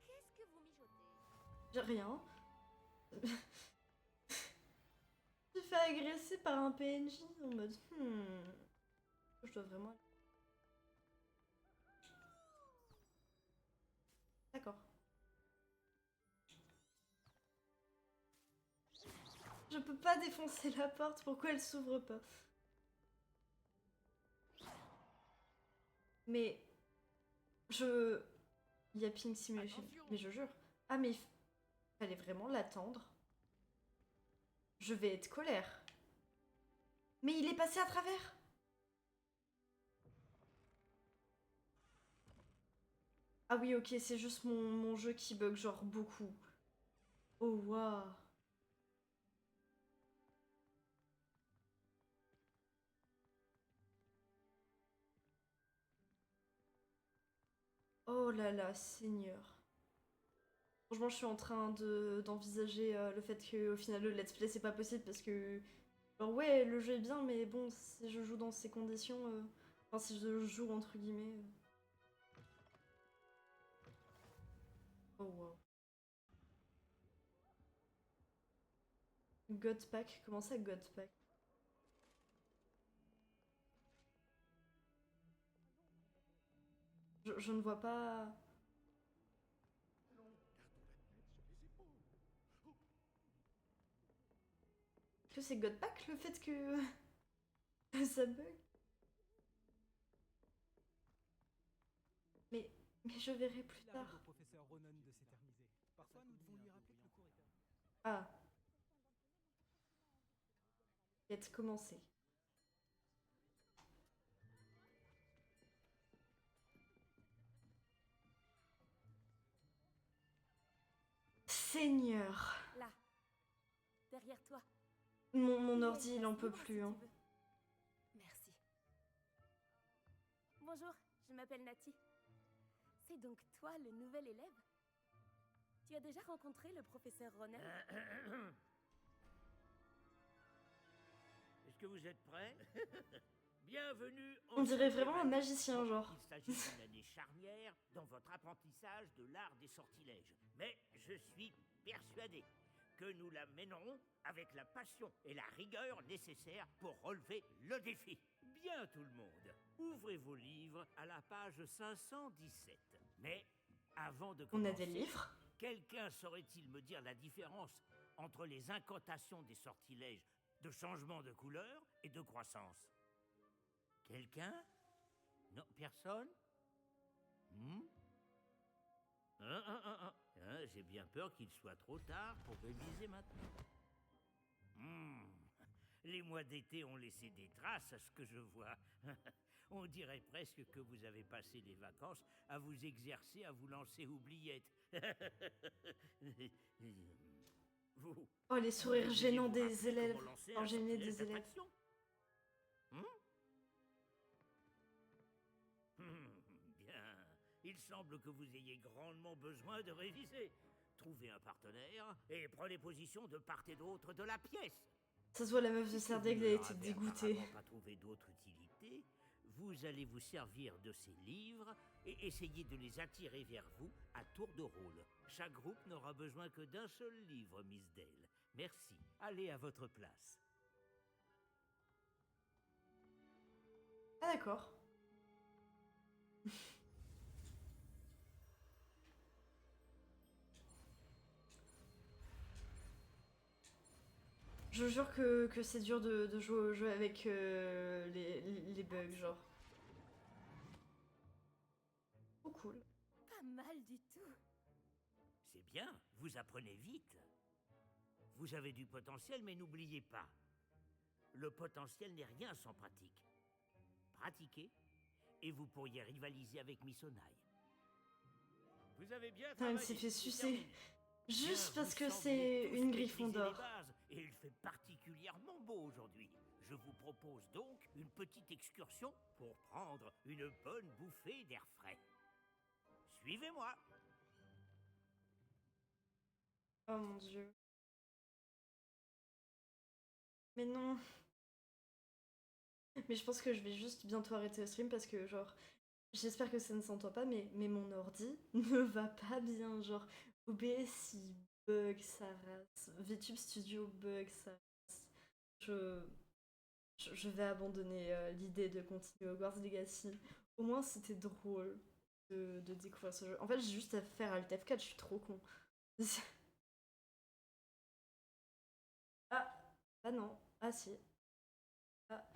Qu'est-ce que vous mijotez? J'ai rien. Je fais agresser par un PNJ en mode je dois vraiment... D'accord. Je peux pas défoncer la porte, pourquoi elle s'ouvre pas? Mais... Il y a Pink Simulation, mais je jure. Ah mais il fallait vraiment l'attendre. Je vais être colère. Mais il est passé à travers. Ah oui, ok, c'est juste mon jeu qui bug genre beaucoup. Oh waouh. Oh là là, Seigneur. Franchement, je suis en train d'envisager le fait qu'au final, le let's play, c'est pas possible parce que... Alors ouais, le jeu est bien, mais bon, si je joue dans ces conditions... Enfin, si je joue entre guillemets... Oh wow. Godpack, comment ça Godpack? Je ne vois pas... Que c'est Godpack le fait que ça bug? Mais je verrai plus tard. Ah. Quête commencée. Seigneur. Là, derrière toi. Mon ordi, il en peut plus. Hein. Merci. Bonjour, je m'appelle Nati. C'est donc toi le nouvel élève? Tu as déjà rencontré le professeur Ronen? Est-ce que vous êtes prêts? Bienvenue. On dirait vraiment un magicien, genre. Il s'agit d'une année charnière dans votre apprentissage de l'art des sortilèges. Mais je suis persuadé que nous la mènerons avec la passion et la rigueur nécessaires pour relever le défi. Bien tout le monde, ouvrez vos livres à la page 517. Mais avant de On commencer, a des livres. quelqu'un saurait-il me dire la différence entre les incantations des sortilèges de changement de couleur et de croissance? Quelqu'un? Non, personne? J'ai bien peur qu'il soit trop tard pour réviser maintenant. Les mois d'été ont laissé des traces à ce que je vois. On dirait presque que vous avez passé les vacances à vous exercer à vous lancer oubliettes. Vous, Oh, les sourires vous gênants vous des rappelez élèves. comment lancer Enfin, un gênés sortilège des élèves. d'attraction? Bien. Il semble que vous ayez grandement besoin de réviser. Trouvez un partenaire et prenez position de part et d'autre de la pièce. Ça se voit, la meuf de Si Serdaigle, vous elle ne était leur avez dégoûtée. apparemment pas trouvé d'autre utilité, vous allez vous servir de ces livres et essayer de les attirer vers vous à tour de rôle. Chaque groupe n'aura besoin que d'un seul livre, Miss Dale. Merci. Allez à votre place. Ah d'accord. Je jure que c'est dur de jouer au jeu avec les bugs, genre. Oh cool. Pas mal du tout. C'est bien, vous apprenez vite. Vous avez du potentiel, mais n'oubliez pas, le potentiel n'est rien sans pratique. Pratiquez, et vous pourriez rivaliser avec Misonai. Vous avez bien Putain, il travaillé, s'est fait c'est sucer. terminé. Juste Bien, parce vous que semblez c'est tous une maîtriser Gryffondor. les bases, et il fait particulièrement beau aujourd'hui. Je vous propose donc une petite excursion pour prendre une bonne bouffée d'air frais. Suivez-moi. Oh mon dieu. Mais non. Mais je pense que je vais juste bientôt arrêter le stream parce que genre, j'espère que ça ne s'entend pas, mais mon ordi ne va pas bien. Genre, OBS il bug sa race, VTube Studio bug sa race. Je vais abandonner l'idée de continuer Hogwarts Legacy. Au moins c'était drôle de découvrir ce jeu. En fait j'ai juste à faire Alt F4, je suis trop con. Ah non, ah si. Ah.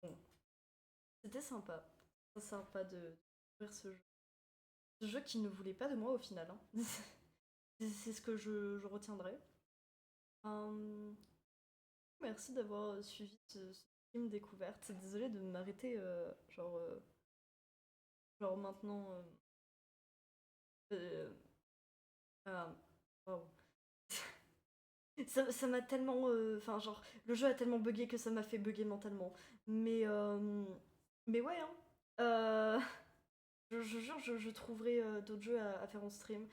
Bon. C'était sympa. C'était sympa de découvrir ce jeu. Ce jeu qui ne voulait pas de moi au final. Hein. C'est ce que je retiendrai. Merci d'avoir suivi ce stream découverte. Désolée de m'arrêter genre maintenant. Wow. Ça m'a tellement. Enfin, genre, le jeu a tellement bugué que ça m'a fait bugger mentalement. Mais ouais, hein. Je jure, je trouverai d'autres jeux à faire en stream.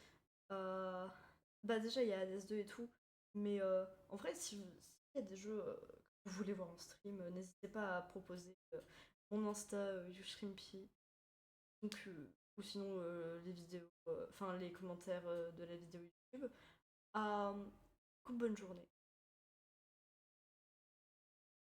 Bah, déjà, il y a Hades 2 et tout. Mais en vrai, s'il y a des jeux que vous voulez voir en stream, n'hésitez pas à proposer mon Insta, YouShrimpy. Donc, ou sinon les vidéos, enfin les commentaires de la vidéo YouTube. Bonne journée.